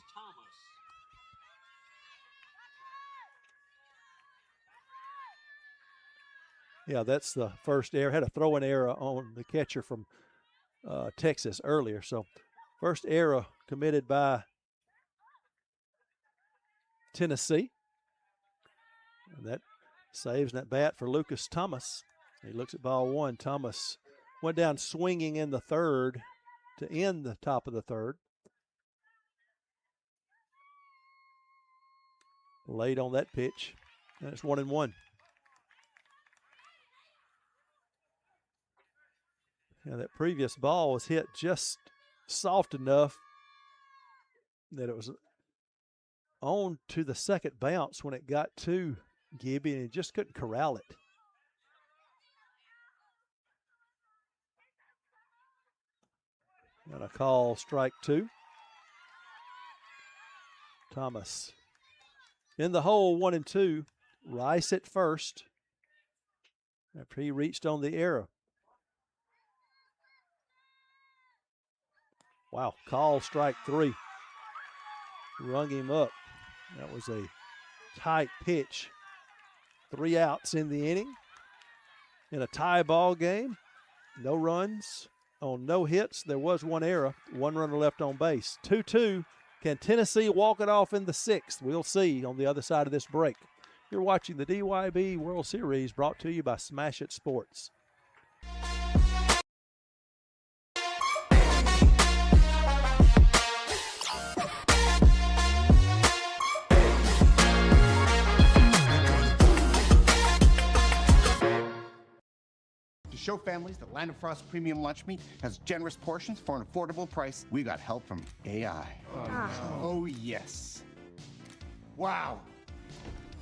Speaker 6: Yeah, that's the first error. Had a throwing error on the catcher from Texas earlier. So first error committed by Tennessee. And that saves that bat for Lucas Thomas. He looks at ball one. Thomas went down swinging in the third to end the top of the third. Late on that pitch. And it's 1-1. Now that previous ball was hit just soft enough that it was on to the second bounce when it got to Gibby, and he just couldn't corral it. And a call, strike two. Thomas in the hole, 1-2. Rice at first after he reached on the error. Wow, call, strike three. Rung him up. That was a tight pitch. 3 outs in the inning. In a tie ball game, no runs on no hits. There was one error, 1 runner left on base. 2-2. Can Tennessee walk it off in the 6th? We'll see on the other side of this break. You're watching the DYB World Series, brought to you by Smash It Sports.
Speaker 7: Show families that Land of Frost Premium Lunch Meat has generous portions for an affordable price. We got help from AI. Oh, yes. Wow.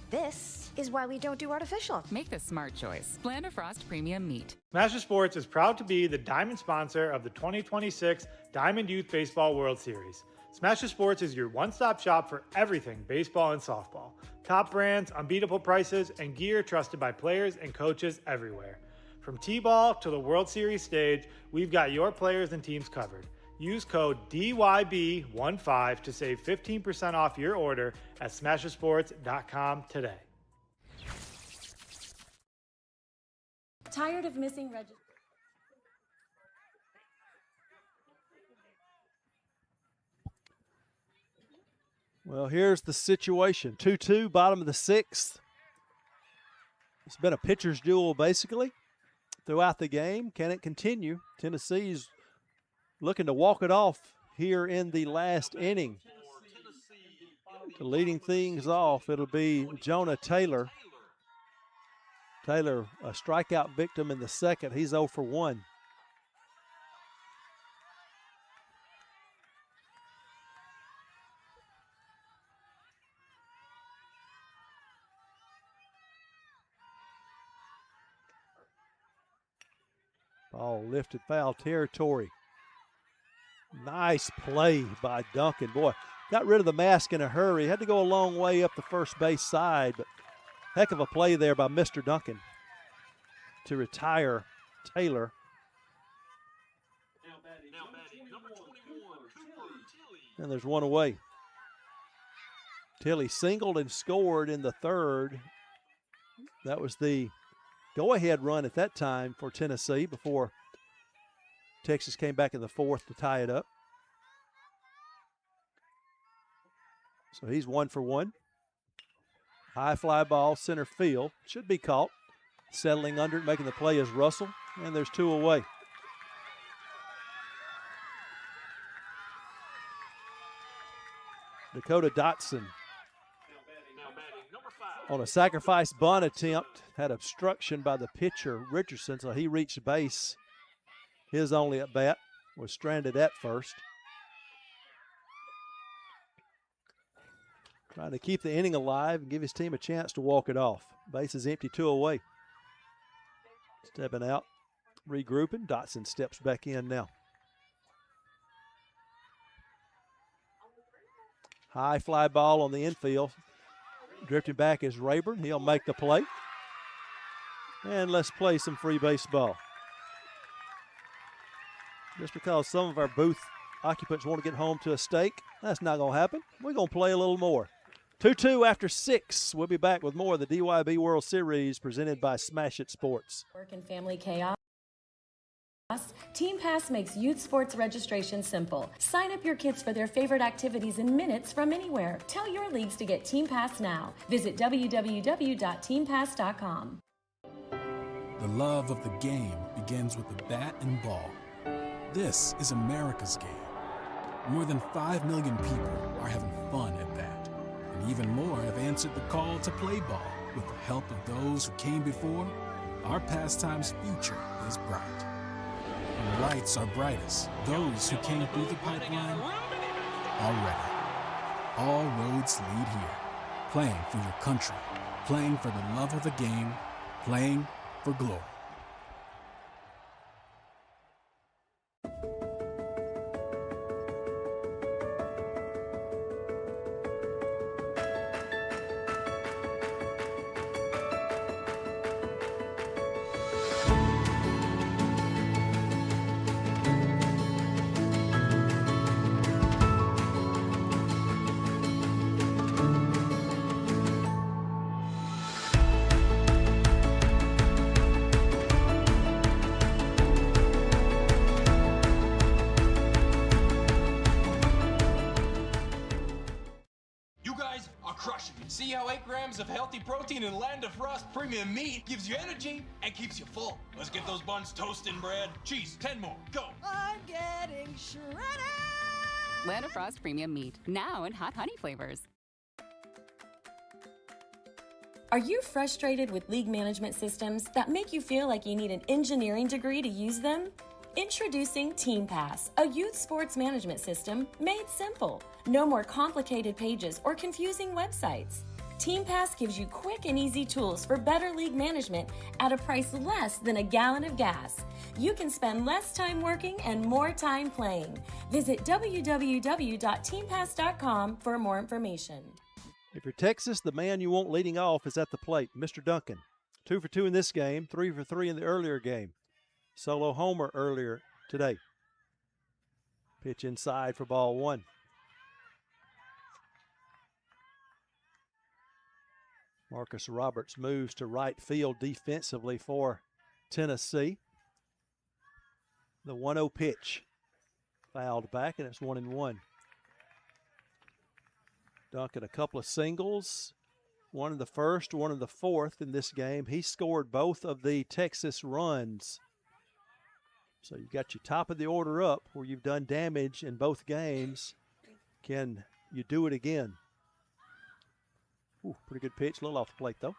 Speaker 8: This is why we don't do artificial.
Speaker 3: Make the smart choice. Land of Frost Premium Meat.
Speaker 9: Smash Sports is proud to be the diamond sponsor of the 2026 Diamond Youth Baseball World Series. Smash Sports is your one-stop shop for everything baseball and softball. Top brands, unbeatable prices, and gear trusted by players and coaches everywhere. From T-ball to the World Series stage, we've got your players and teams covered. Use code DYB15 to save 15% off your order at smashersports.com today.
Speaker 4: Tired of missing registration?
Speaker 6: Well, here's the situation. 2-2, bottom of the sixth. It's been a pitcher's duel basically throughout the game. Can it continue? Tennessee's looking to walk it off here in the last inning. To leading things off, it'll be Jonah Taylor. Taylor, a strikeout victim in the second. He's 0 for 1. Ball lifted foul territory. Nice play by Duncan. Boy, got rid of the mask in a hurry. Had to go a long way up the first base side, but heck of a play there by Mr. Duncan to retire Taylor.
Speaker 5: Now batting, number 21, Cooper Tilly.
Speaker 6: And there's one away. Tilly singled and scored in the third. That was the go-ahead run at that time for Tennessee before Texas came back in the fourth to tie it up. So he's 1 for 1. High fly ball, center field. Should be caught. Settling under it, making the play is Russell. And there's 2 away. Dakota Dotson on a sacrifice bunt attempt had obstruction by the pitcher Richardson, so he reached base. His only at bat was stranded at first. Trying to keep the inning alive and give his team a chance to walk it off. Base is empty, 2 away. Stepping out, regrouping. Dotson steps back in now. High fly ball on the infield. Drifting back is Rayburn. He'll make the play. And let's play some free baseball. Just because some of our booth occupants want to get home to a steak, that's not going to happen. We're going to play a little more. 2-2 after 6. We'll be back with more of the DYB World Series presented by Smash It Sports.
Speaker 4: Work and family chaos. Team Pass makes youth sports registration simple. Sign up your kids for their favorite activities in minutes from anywhere. Tell your leagues to get Team Pass now. Visit www.teampass.com.
Speaker 10: The love of the game begins with the bat and ball. This is America's game. More than 5 million people are having fun at bat. And even more have answered the call to play ball. With the help of those who came before, our pastime's future is bright. When the lights are brightest, those who came through the pipeline are ready. All roads lead here. Playing for your country, playing for the love of the game, playing for glory.
Speaker 1: See how 8 grams of healthy protein in Land of Frost premium meat gives you energy and keeps you full. Let's get those buns toasting, bread. Cheese, 10 more, go.
Speaker 2: I'm getting shredded.
Speaker 3: Land of Frost premium meat, now in hot honey flavors.
Speaker 4: Are you frustrated with league management systems that make you feel like you need an engineering degree to use them? Introducing Team Pass, a youth sports management system made simple. No more complicated pages or confusing websites. Team Pass gives you quick and easy tools for better league management at a price less than a gallon of gas. You can spend less time working and more time playing. Visit www.teampass.com for more information.
Speaker 6: If you're Texas, the man you want leading off is at the plate, Mr. Duncan. 2 for 2 in this game, 3 for 3 in the earlier game. Solo homer earlier today. Pitch inside for ball 1. Marcus Roberts moves to right field defensively for Tennessee. The 1-0 pitch. Fouled back, and it's 1-1. Duncan, a couple of singles. One in the first, one in the fourth in this game. He scored both of the Texas runs. So you got your top of the order up where you've done damage in both games. Can you do it again? Ooh, pretty good pitch. A little off the plate, though.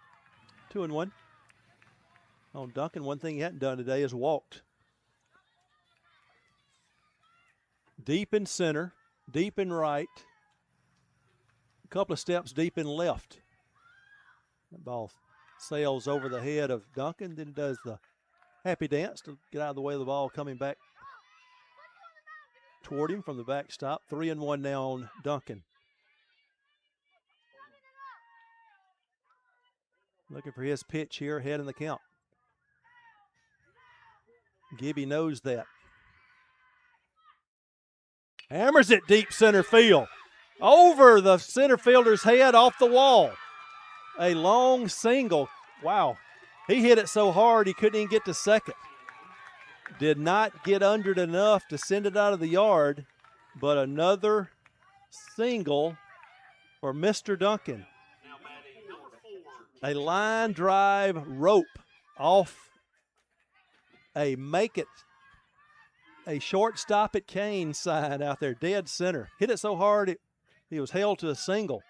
Speaker 6: 2-1. On Duncan, one thing he hadn't done today is walked. Deep in center, deep in right, a couple of steps deep in left. That ball sails over the head of Duncan, then does the happy dance to get out of the way of the ball coming back toward him from the backstop. 3-1 now on Duncan. Looking for his pitch here ahead in the count. Gibby knows that. Hammers it deep center field. Over the center fielder's head off the wall. A long single. Wow. He hit it so hard he couldn't even get to second. Did not get under it enough to send it out of the yard, but another single for Mr. Duncan. A line drive rope off a make it a shortstop at Kane sign out there, dead center. Hit it so hard he was held to a single.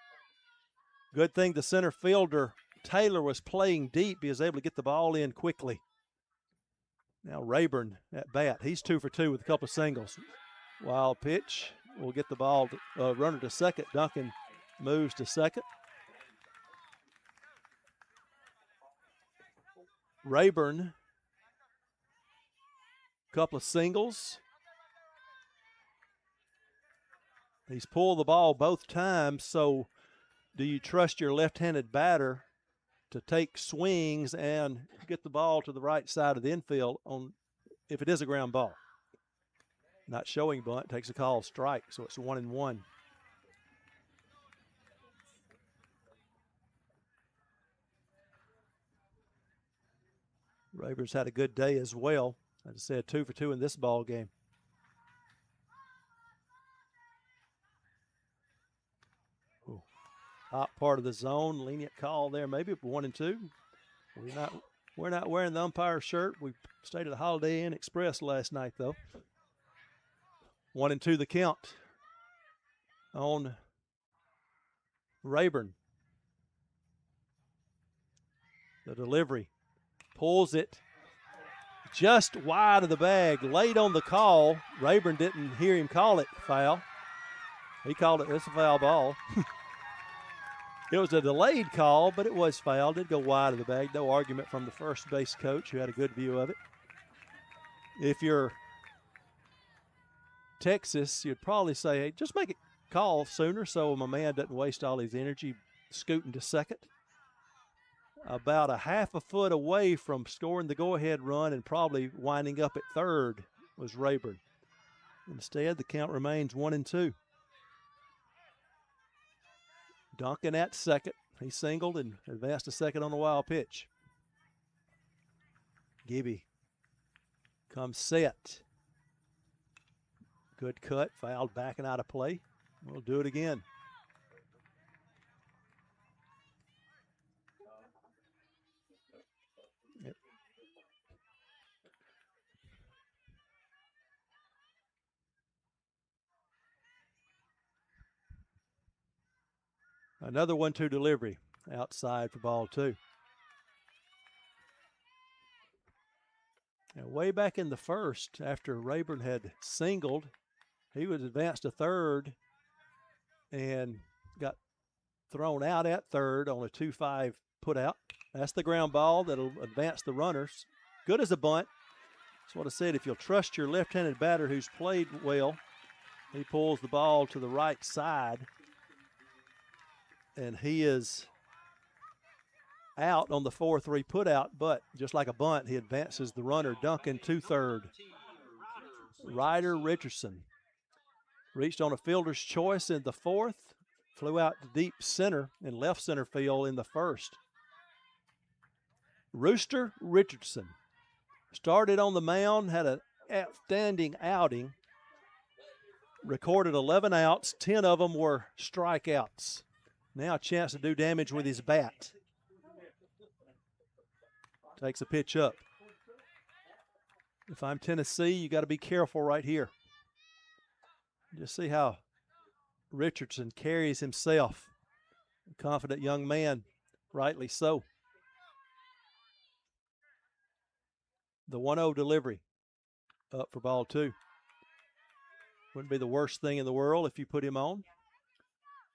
Speaker 6: Good thing the center fielder, Taylor, was playing deep. He was able to get the ball in quickly. Now Rayburn at bat. He's 2 for 2 with a couple of singles. Wild pitch. We'll get the ball, runner to second. Duncan moves to second. Rayburn, couple of singles. He's pulled the ball both times, so do you trust your left-handed batter to take swings and get the ball to the right side of the infield on if it is a ground ball? Not showing bunt, takes a call strike, so it's 1-1. Rayburn's had a good day as well. As I said, 2 for 2 in this ball game. Ooh. Top part of the zone, lenient call there, maybe 1-2. We're not wearing the umpire shirt. We stayed at the Holiday Inn Express last night, though. 1-2 the count on Rayburn. The delivery. Pulls it just wide of the bag, late on the call. Rayburn didn't hear him call it foul. He called it, it's a foul ball. It was a delayed call, but it was foul. Did go wide of the bag. No argument from the first base coach, who had a good view of it. If you're Texas, you'd probably say, hey, just make it call sooner so my man doesn't waste all his energy scooting to second. About a half a foot away from scoring the go-ahead run and probably winding up at third was Rayburn. Instead, the count remains 1-2. Duncan at second. He singled and advanced to second on the wild pitch. Gibby comes set. Good cut, fouled back and out of play. We'll do it again. Yep. Another 1-2 delivery outside for ball 2. Now, way back in the first, after Rayburn had singled, he was advanced to third and got thrown out at third on a 2-5 put out. That's the ground ball that'll advance the runners. Good as a bunt. That's what I said. If you'll trust your left-handed batter who's played well, he pulls the ball to the right side. And he is out on the 4-3 put out, but just like a bunt, he advances the runner, Duncan, to third. Ryder Richardson reached on a fielder's choice in the fourth, flew out to deep center and left center field in the first. Rooster Richardson Started on the mound, had an outstanding outing. Recorded 11 outs, 10 of them were strikeouts. Now a chance to do damage with his bat. Takes a pitch up. If I'm Tennessee, you got to be careful right here. Just see how Richardson carries himself. A confident young man, rightly so. The 1-0 delivery up for ball 2. Wouldn't be the worst thing in the world if you put him on.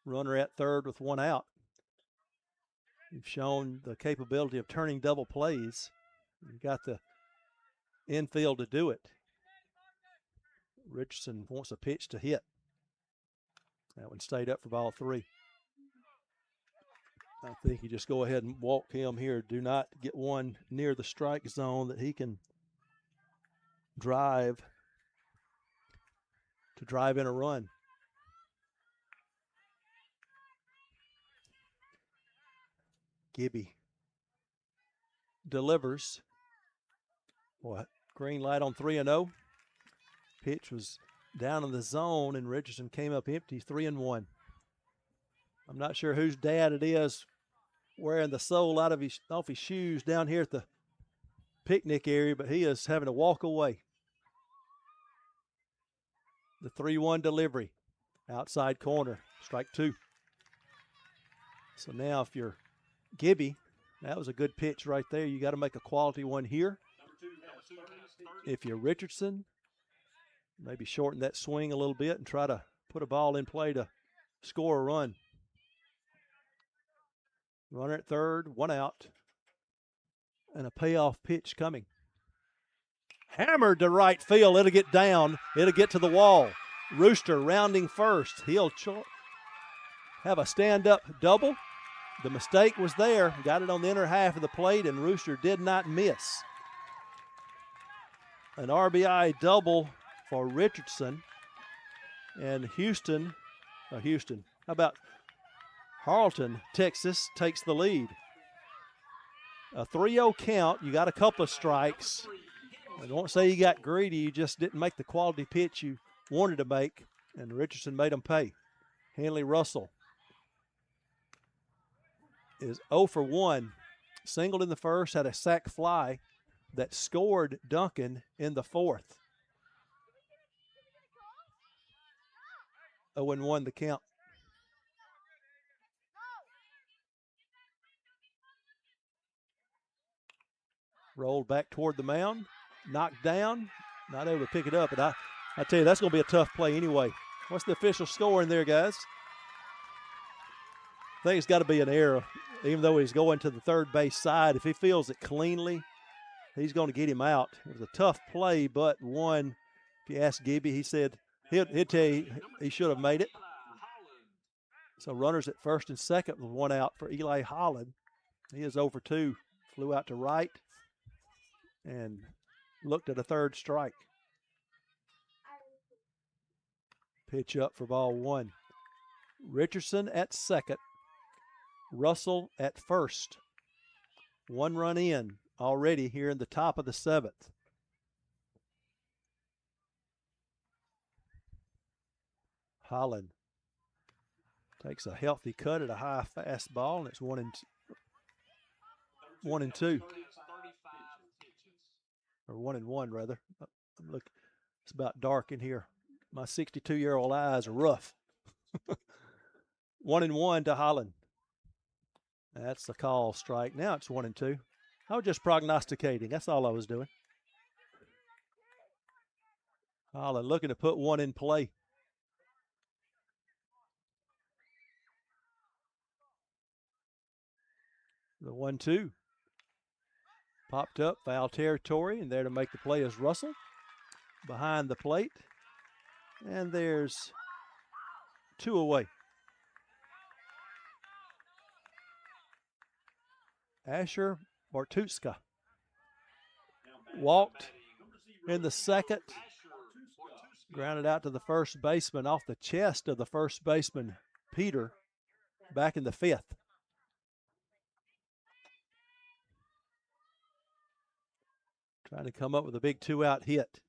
Speaker 6: Runner at third with 1 out. You've shown the capability of turning double plays. You've got the infield to do it. Richardson wants a pitch to hit. That one stayed up for ball 3. I think you just go ahead and walk him here. Do not get one near the strike zone that he can drive in a run. Gibby delivers. What? Green light on 3-0. Pitch was down in the zone, and Richardson came up empty, 3-1. I'm not sure whose dad it is wearing the sole off his shoes down here at the picnic area, but he is having to walk away. The 3-1 delivery, outside corner, strike 2. So now if you're Gibby, that was a good pitch right there. You got to make a quality one here. If you're Richardson, maybe shorten that swing a little bit and try to put a ball in play to score a run. Runner at third, 1 out, and a payoff pitch coming. Hammered to right field. It'll get down. It'll get to the wall. Rooster rounding first. He'll have a stand-up double. The mistake was there. Got it on the inner half of the plate, and Rooster did not miss. An RBI double for Richardson. And how about Harleton, Texas, takes the lead. A 3-0 count. You got a couple of strikes. I don't say you got greedy. You just didn't make the quality pitch you wanted to make, and Richardson made them pay. Hanley Russell is 0 for 1. Singled in the first, had a sac fly that scored Duncan in the 4th. 0-1 the count. Rolled back toward the mound, knocked down, not able to pick it up. But I tell you, that's going to be a tough play anyway. What's the official score in there, guys? I think it's got to be an error, even though he's going to the third base side. If he feels it cleanly, he's going to get him out. It was a tough play, but one, if you ask Gibby, he said he'll tell you he should have made it. So runners at first and second with 1 out for Eli Holland. He is 0 for 2, flew out to right and looked at a third strike. Pitch up for ball 1. Richardson at second. Russell at first. 1 run in already here in the top of the 7th. Holland takes a healthy cut at a high fastball, and it's 1-2. Or 1-1 rather. Look, it's about dark in here. My 62-year-old eyes are rough. 1-1 to Holland. That's the call strike. Now it's 1-2. I was just prognosticating. That's all I was doing. Holland looking to put one in play. The 1-2. Popped up, foul territory, and there to make the play is Russell behind the plate. And there's 2 away. Asher Bartuska walked in the second, grounded out to the first baseman off the chest of the first baseman, Peter, back in the 5th. Trying to come up with a big 2-out hit.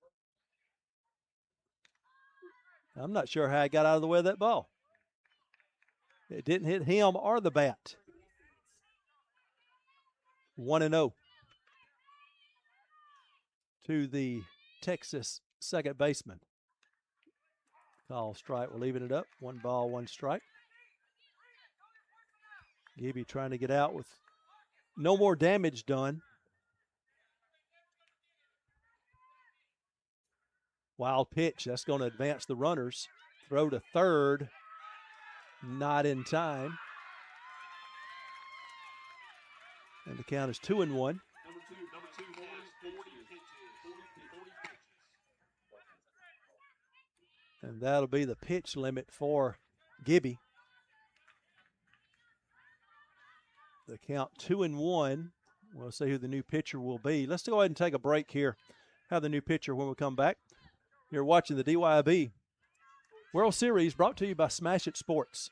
Speaker 6: I'm not sure how he got out of the way of that ball. It didn't hit him or the bat. 1-0 to the Texas second baseman. Call strike. We're leaving it up. 1 ball, 1 strike. Gibby trying to get out with no more damage done. Wild pitch. That's going to advance the runners. Throw to third. Not in time. And the count is 2-1.
Speaker 5: Number two has 40 pitches. 40 pitches.
Speaker 6: And that'll be the pitch limit for Gibby. The count 2-1. We'll see who the new pitcher will be. Let's go ahead and take a break here. Have the new pitcher when we come back. You're watching the DYB World Series, brought to you by Smash It Sports.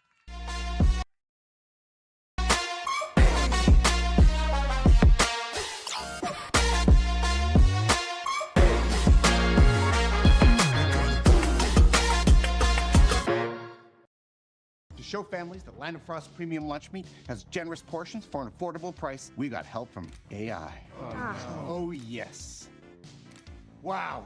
Speaker 7: To show families that Land of Frost premium lunch meat has generous portions for an affordable price, we got help from AI. Oh yes. Wow.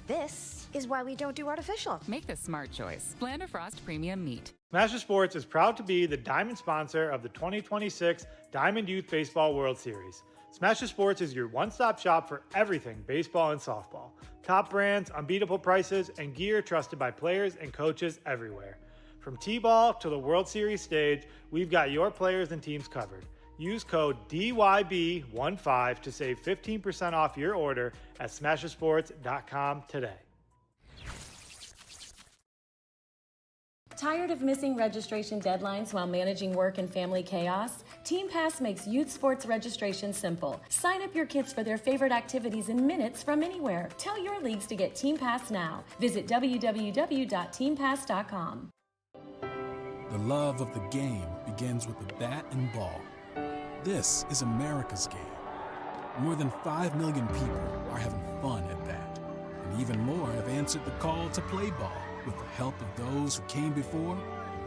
Speaker 8: This is why we don't do artificial.
Speaker 3: Make the smart choice. Land of Frost Premium Meat.
Speaker 9: Smash Sports is proud to be the diamond sponsor of the 2026 Diamond Youth Baseball World Series. Smash Sports is your one-stop shop for everything baseball and softball. Top brands, unbeatable prices, and gear trusted by players and coaches everywhere. From T-ball to the World Series stage, we've got your players and teams covered. Use code DYB15 to save 15% off your order at smashersports.com today.
Speaker 4: Tired of missing registration deadlines while managing work and family chaos? Team Pass makes youth sports registration simple. Sign up your kids for their favorite activities in minutes from anywhere. Tell your leagues to get Team Pass now. Visit www.teampass.com.
Speaker 10: The love of the game begins with the bat and ball. This is America's game. More than 5 million people are having fun at bat, and even more have answered the call to play ball. With the help of those who came before,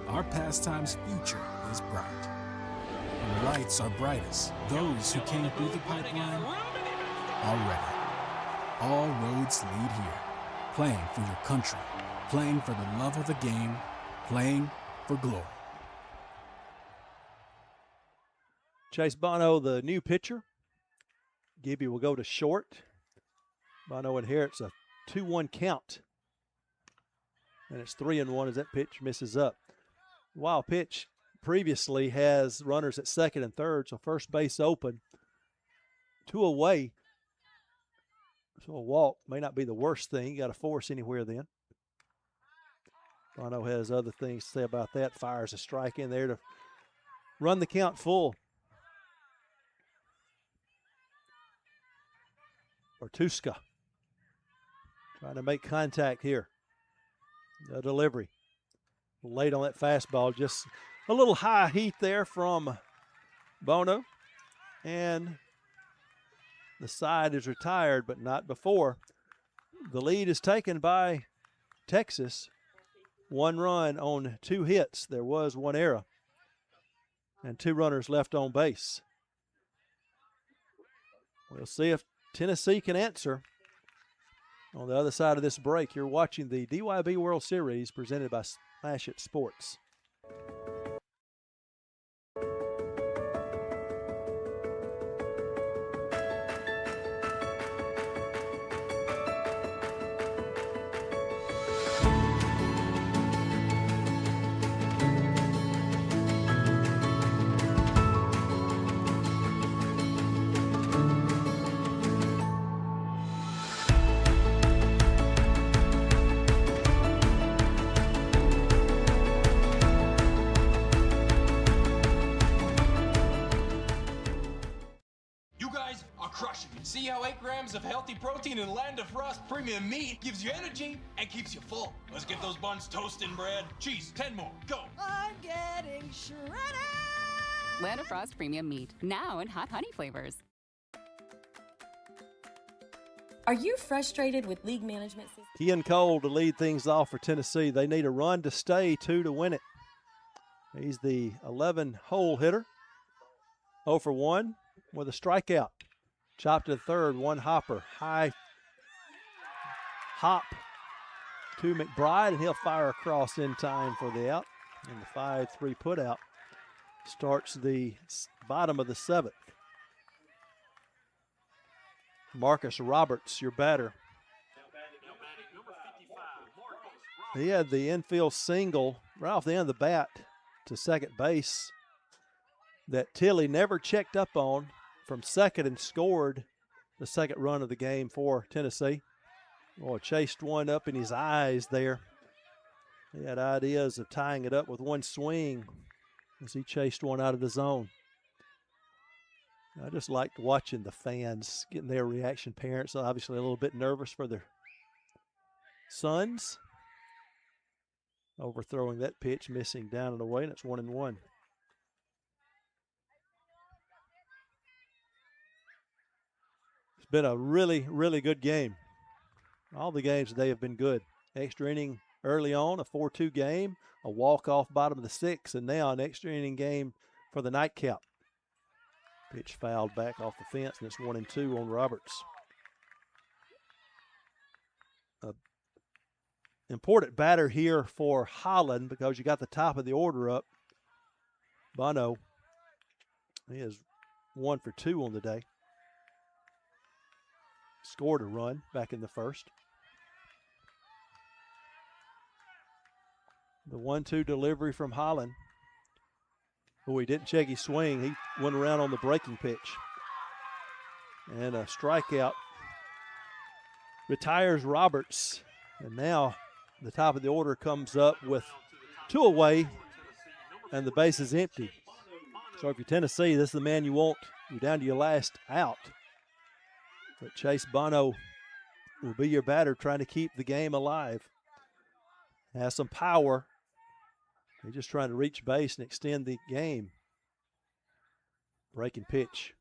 Speaker 10: our pastime's future is bright. When the lights are brightest, those who came through the pipeline are ready. All roads lead here. Playing for your country, playing for the love of the game, playing for glory.
Speaker 6: Chase Bono, the new pitcher. Gibby will go to short. Bono inherits a 2-1 count. And it's 3-1 as that pitch misses up. Wild pitch previously has runners at second and third, so first base open. 2 away. So a walk may not be the worst thing. You got to force anywhere then. Bono has other things to say about that. Fires a strike in there to run the count full. Bertuska trying to make contact here. The delivery. Late on that fastball. Just a little high heat there from Bono. And the side is retired, but not before. The lead is taken by Texas. 1 run on 2 hits. There was 1 error. And 2 runners left on base. We'll see if Tennessee can answer. On the other side of this break, you're watching the DYB World Series presented by Smash It Sports.
Speaker 1: See how 8 grams of healthy protein in Land of Frost Premium Meat gives you energy and keeps you full. Let's get those buns toasting, bread. Cheese, 10 more, go.
Speaker 2: I'm getting shredded.
Speaker 3: Land of Frost Premium Meat. Now in hot honey flavors.
Speaker 4: Are you frustrated with league management systems?
Speaker 6: Kean Cole to lead things off for Tennessee. They need a run to stay, 2 to win it. He's the 11-hole hitter. 0 for 1 with a strikeout. Chopped to the third, one hopper. High hop to McBride, and he'll fire across in time for the out. And the 5-3 put out starts the bottom of the 7th. Marcus Roberts, your batter. He had the infield single right off the end of the bat to second base that Tilly never checked up on from second and scored the second run of the game for Tennessee. Oh, chased one up in his eyes there. He had ideas of tying it up with one swing as he chased one out of the zone. I just liked watching the fans, getting their reaction. Parents obviously a little bit nervous for their sons. Overthrowing that pitch, missing down and away, and it's 1-1. It's been a really, really good game. All the games today have been good. Extra inning early on, a 4-2 game, a walk-off bottom of the 6th, and now an extra inning game for the nightcap. Pitch fouled back off the fence, and it's 1-2 on Roberts. Important batter here for Holland because you got the top of the order up. Bono, he is 1 for 2 on the day. Scored a run back in the first. The 1-2 delivery from Holland. Oh, he didn't check his swing. He went around on the breaking pitch. And a strikeout retires Roberts. And now the top of the order comes up with 2 away, and the base is empty. So if you're Tennessee, this is the man you want. You're down to your last out. But Chase Bono will be your batter trying to keep the game alive. Has some power. He's just trying to reach base and extend the game. Breaking pitch.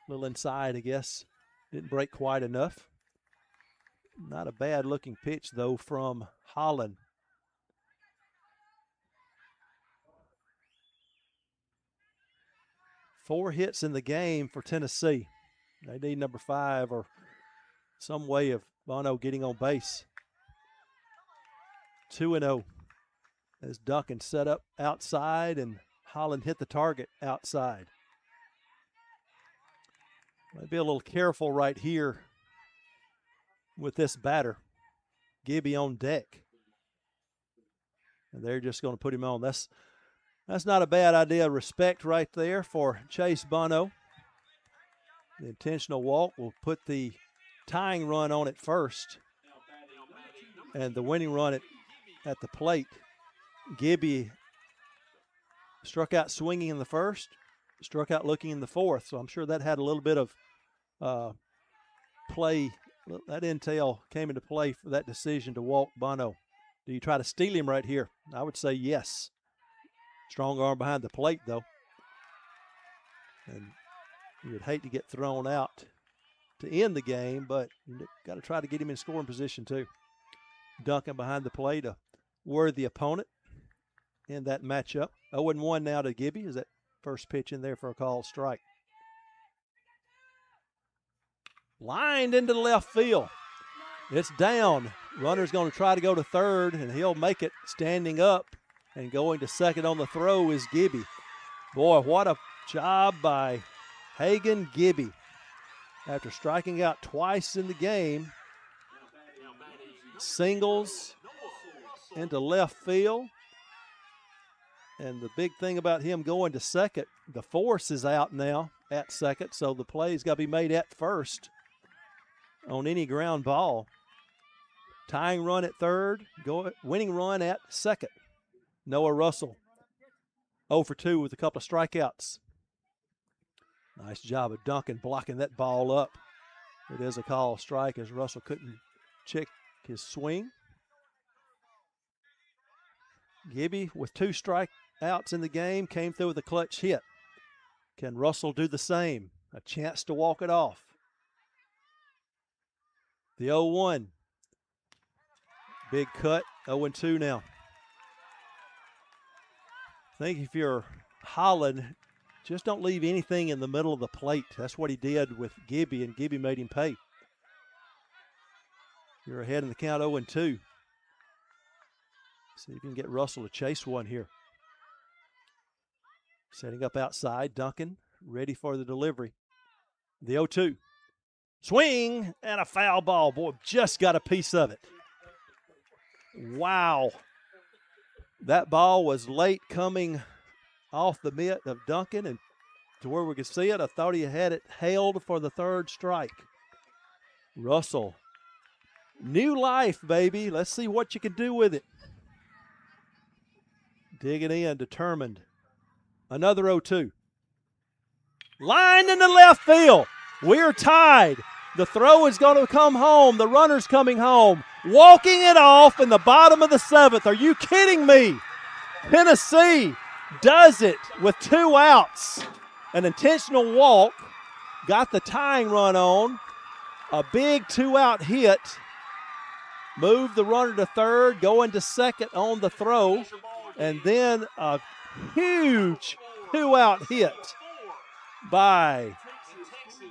Speaker 6: A little inside, I guess. Didn't break quite enough. Not a bad looking pitch, though, from Holland. Four hits in the game for Tennessee. They need number 5 or some way of Bono getting on base. 2-0 as Duncan set up outside and Holland hit the target outside. Might be a little careful right here with this batter. Gibby on deck. And they're just going to put him on. That's not a bad idea. Respect right there for Chase Bono. The intentional walk will put the tying run on it first. And the winning run at the plate. Gibby struck out swinging in the first, struck out looking in the fourth. So I'm sure that had a little bit of play. That intel came into play for that decision to walk Bono. Do you try to steal him right here? I would say yes. Strong arm behind the plate, though. And you would hate to get thrown out to end the game, but you got to try to get him in scoring position, too. Duncan behind the plate, a worthy opponent in that matchup. 0-1 now to Gibby. Is that first pitch in there for a called strike? Lined into the left field. It's down. Runner's going to try to go to third, and he'll make it standing up. And going to second on the throw is Gibby. Boy, what a job by Hagan Gibby. After striking out twice in the game, singles into left field. And the big thing about him going to second, the force is out now at second, so the play's got to be made at first on any ground ball. Tying run at third, winning run at second. Noah Russell, 0 for 2 with a couple of strikeouts. Nice job of Duncan blocking that ball up. It is a call strike as Russell couldn't check his swing. Gibby with 2 strikeouts in the game came through with a clutch hit. Can Russell do the same? A chance to walk it off. The 0-1. Big cut, 0-2 now. I think if you're Holland, just don't leave anything in the middle of the plate. That's what he did with Gibby, and Gibby made him pay. You're ahead in the count, 0-2. See if you can get Russell to chase one here. Setting up outside, Duncan, ready for the delivery. The 0-2. Swing and a foul ball. Boy, just got a piece of it. Wow. That ball was late coming off the mitt of Duncan, and to where we could see it, I thought he had it held for the third strike. Russell. New life, baby. Let's see what you can do with it. Digging in, determined. Another 0-2. Lined into left field. We're tied. The throw is going to come home. The runner's coming home. Walking it off in the bottom of the seventh. Are you kidding me? Tennessee does it with 2 outs. An intentional walk. Got the tying run on. A big 2-out hit. Moved the runner to third. Going to second on the throw. And then a huge 2-out hit by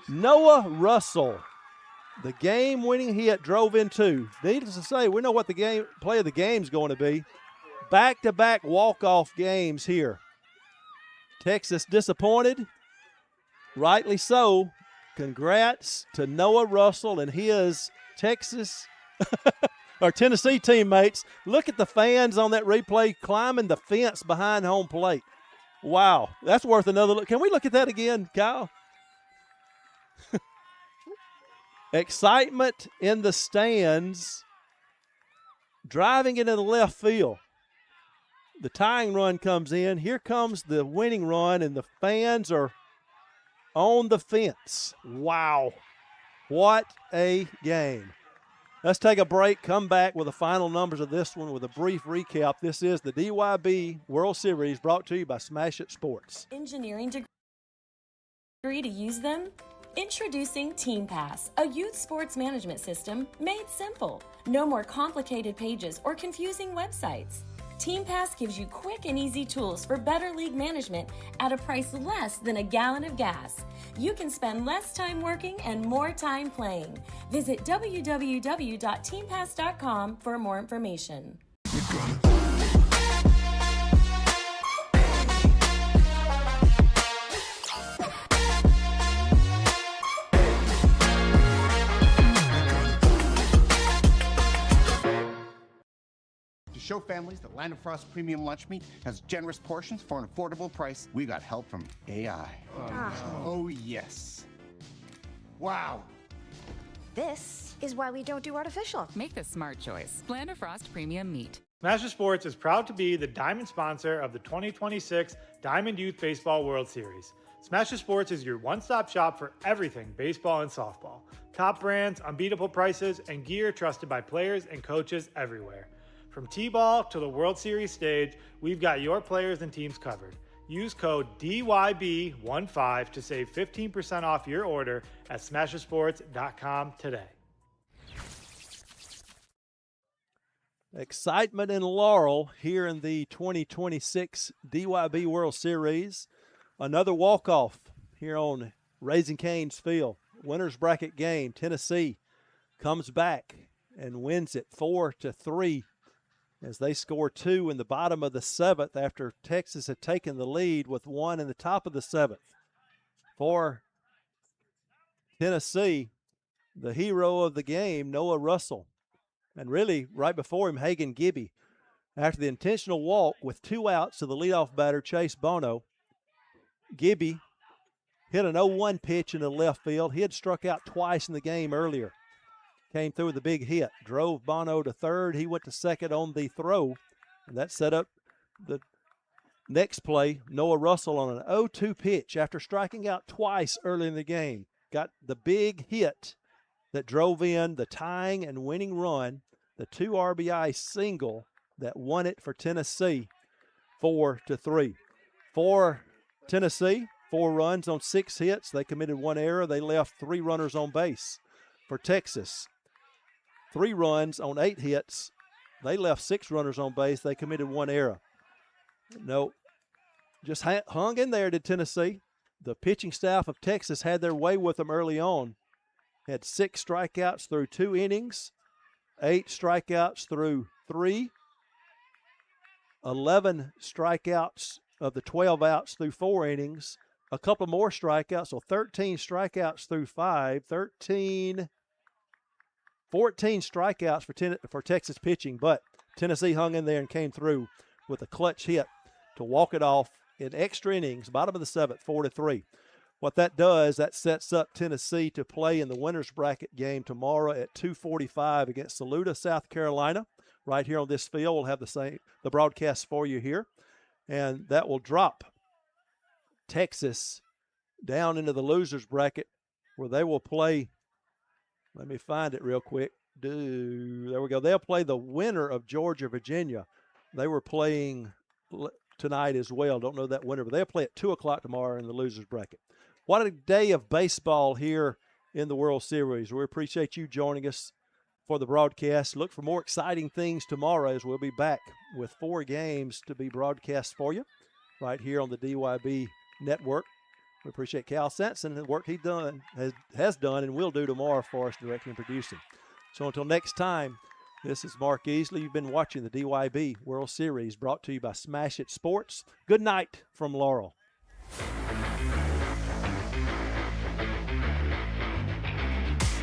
Speaker 6: Noah Russell. The game-winning hit drove in 2. Needless to say, we know what the play of the game is going to be. Back-to-back walk-off games here. Texas disappointed. Rightly so. Congrats to Noah Russell and his Texas or Tennessee teammates. Look at the fans on that replay climbing the fence behind home plate. Wow, that's worth another look. Can we look at that again, Kyle? Excitement in the stands, driving into the left field. The tying run comes in. Here comes the winning run, and the fans are on the fence. Wow, what a game. Let's take a break, come back with the final numbers of this one with a brief recap. This is the DYB World Series brought to you by Smash It Sports.
Speaker 4: Engineering degree to use them? Introducing Team Pass, a youth sports management system made simple. No more complicated pages or confusing websites. Team Pass gives you quick and easy tools for better league management at a price less than a gallon of gas. You can spend less time working and more time playing. Visit www.teampass.com for more information.
Speaker 7: To show families that Land of Frost Premium Lunch Meat has generous portions for an affordable price, we got help from AI. Oh, yes. Wow.
Speaker 8: This is why we don't do artificial.
Speaker 3: Make the smart choice. Land of Frost Premium Meat.
Speaker 9: Smash Sports is proud to be the diamond sponsor of the 2026 Diamond Youth Baseball World Series. Smash Sports is your one-stop shop for everything baseball and softball. Top brands, unbeatable prices, and gear trusted by players and coaches everywhere. From T-ball to the World Series stage, we've got your players and teams covered. Use code DYB15 to save 15% off your order at smashersports.com today.
Speaker 6: Excitement in Laurel here in the 2026 DYB World Series. Another walk-off here on Raising Cane's Field. Winner's bracket game. Tennessee comes back and wins it 4-3 as they score 2 in the bottom of the 7th after Texas had taken the lead with 1 in the top of the 7th. For Tennessee, the hero of the game, Noah Russell. And really, right before him, Hagan Gibby. After the intentional walk with 2 outs to the leadoff batter, Chase Bono, Gibby hit an 0-1 pitch into left field. He had struck out twice in the game earlier. Came through with a big hit, drove Bono to third. He went to second on the throw, and that set up the next play. Noah Russell on an 0-2 pitch after striking out twice early in the game. Got the big hit that drove in the tying and winning run, the 2 RBI single that won it for Tennessee 4-3. For Tennessee, 4 runs on 6 hits. They committed 1 error. They left 3 runners on base. For Texas, 3 runs on 8 hits. They left 6 runners on base. They committed 1 error. No, just hung in there, did Tennessee. The pitching staff of Texas had their way with them early on. Had 6 strikeouts through 2 innings, 8 strikeouts through 3, 11 strikeouts of the 12 outs through 4 innings, a couple more strikeouts, so 13 strikeouts through 5, 14 strikeouts for Texas pitching, but Tennessee hung in there and came through with a clutch hit to walk it off in extra innings, bottom of the 7th, 4-3. What that does, that sets up Tennessee to play in the winner's bracket game tomorrow at 2:45 against Saluda, South Carolina. Right here on this field, we'll have the broadcast for you here. And that will drop Texas down into the loser's bracket where they will play. Let me find it real quick. There we go. They'll play the winner of Georgia, Virginia. They were playing tonight as well. Don't know that winner, but they'll play at 2 o'clock tomorrow in the loser's bracket. What a day of baseball here in the World Series. We appreciate you joining us for the broadcast. Look for more exciting things tomorrow as we'll be back with 4 games to be broadcast for you right here on the DYB network. We appreciate Cal Sanson and the work he has done and will do tomorrow for us directing and producing. So until next time, this is Mark Easley. You've been watching the DYB World Series brought to you by Smash It Sports. Good night from Laurel.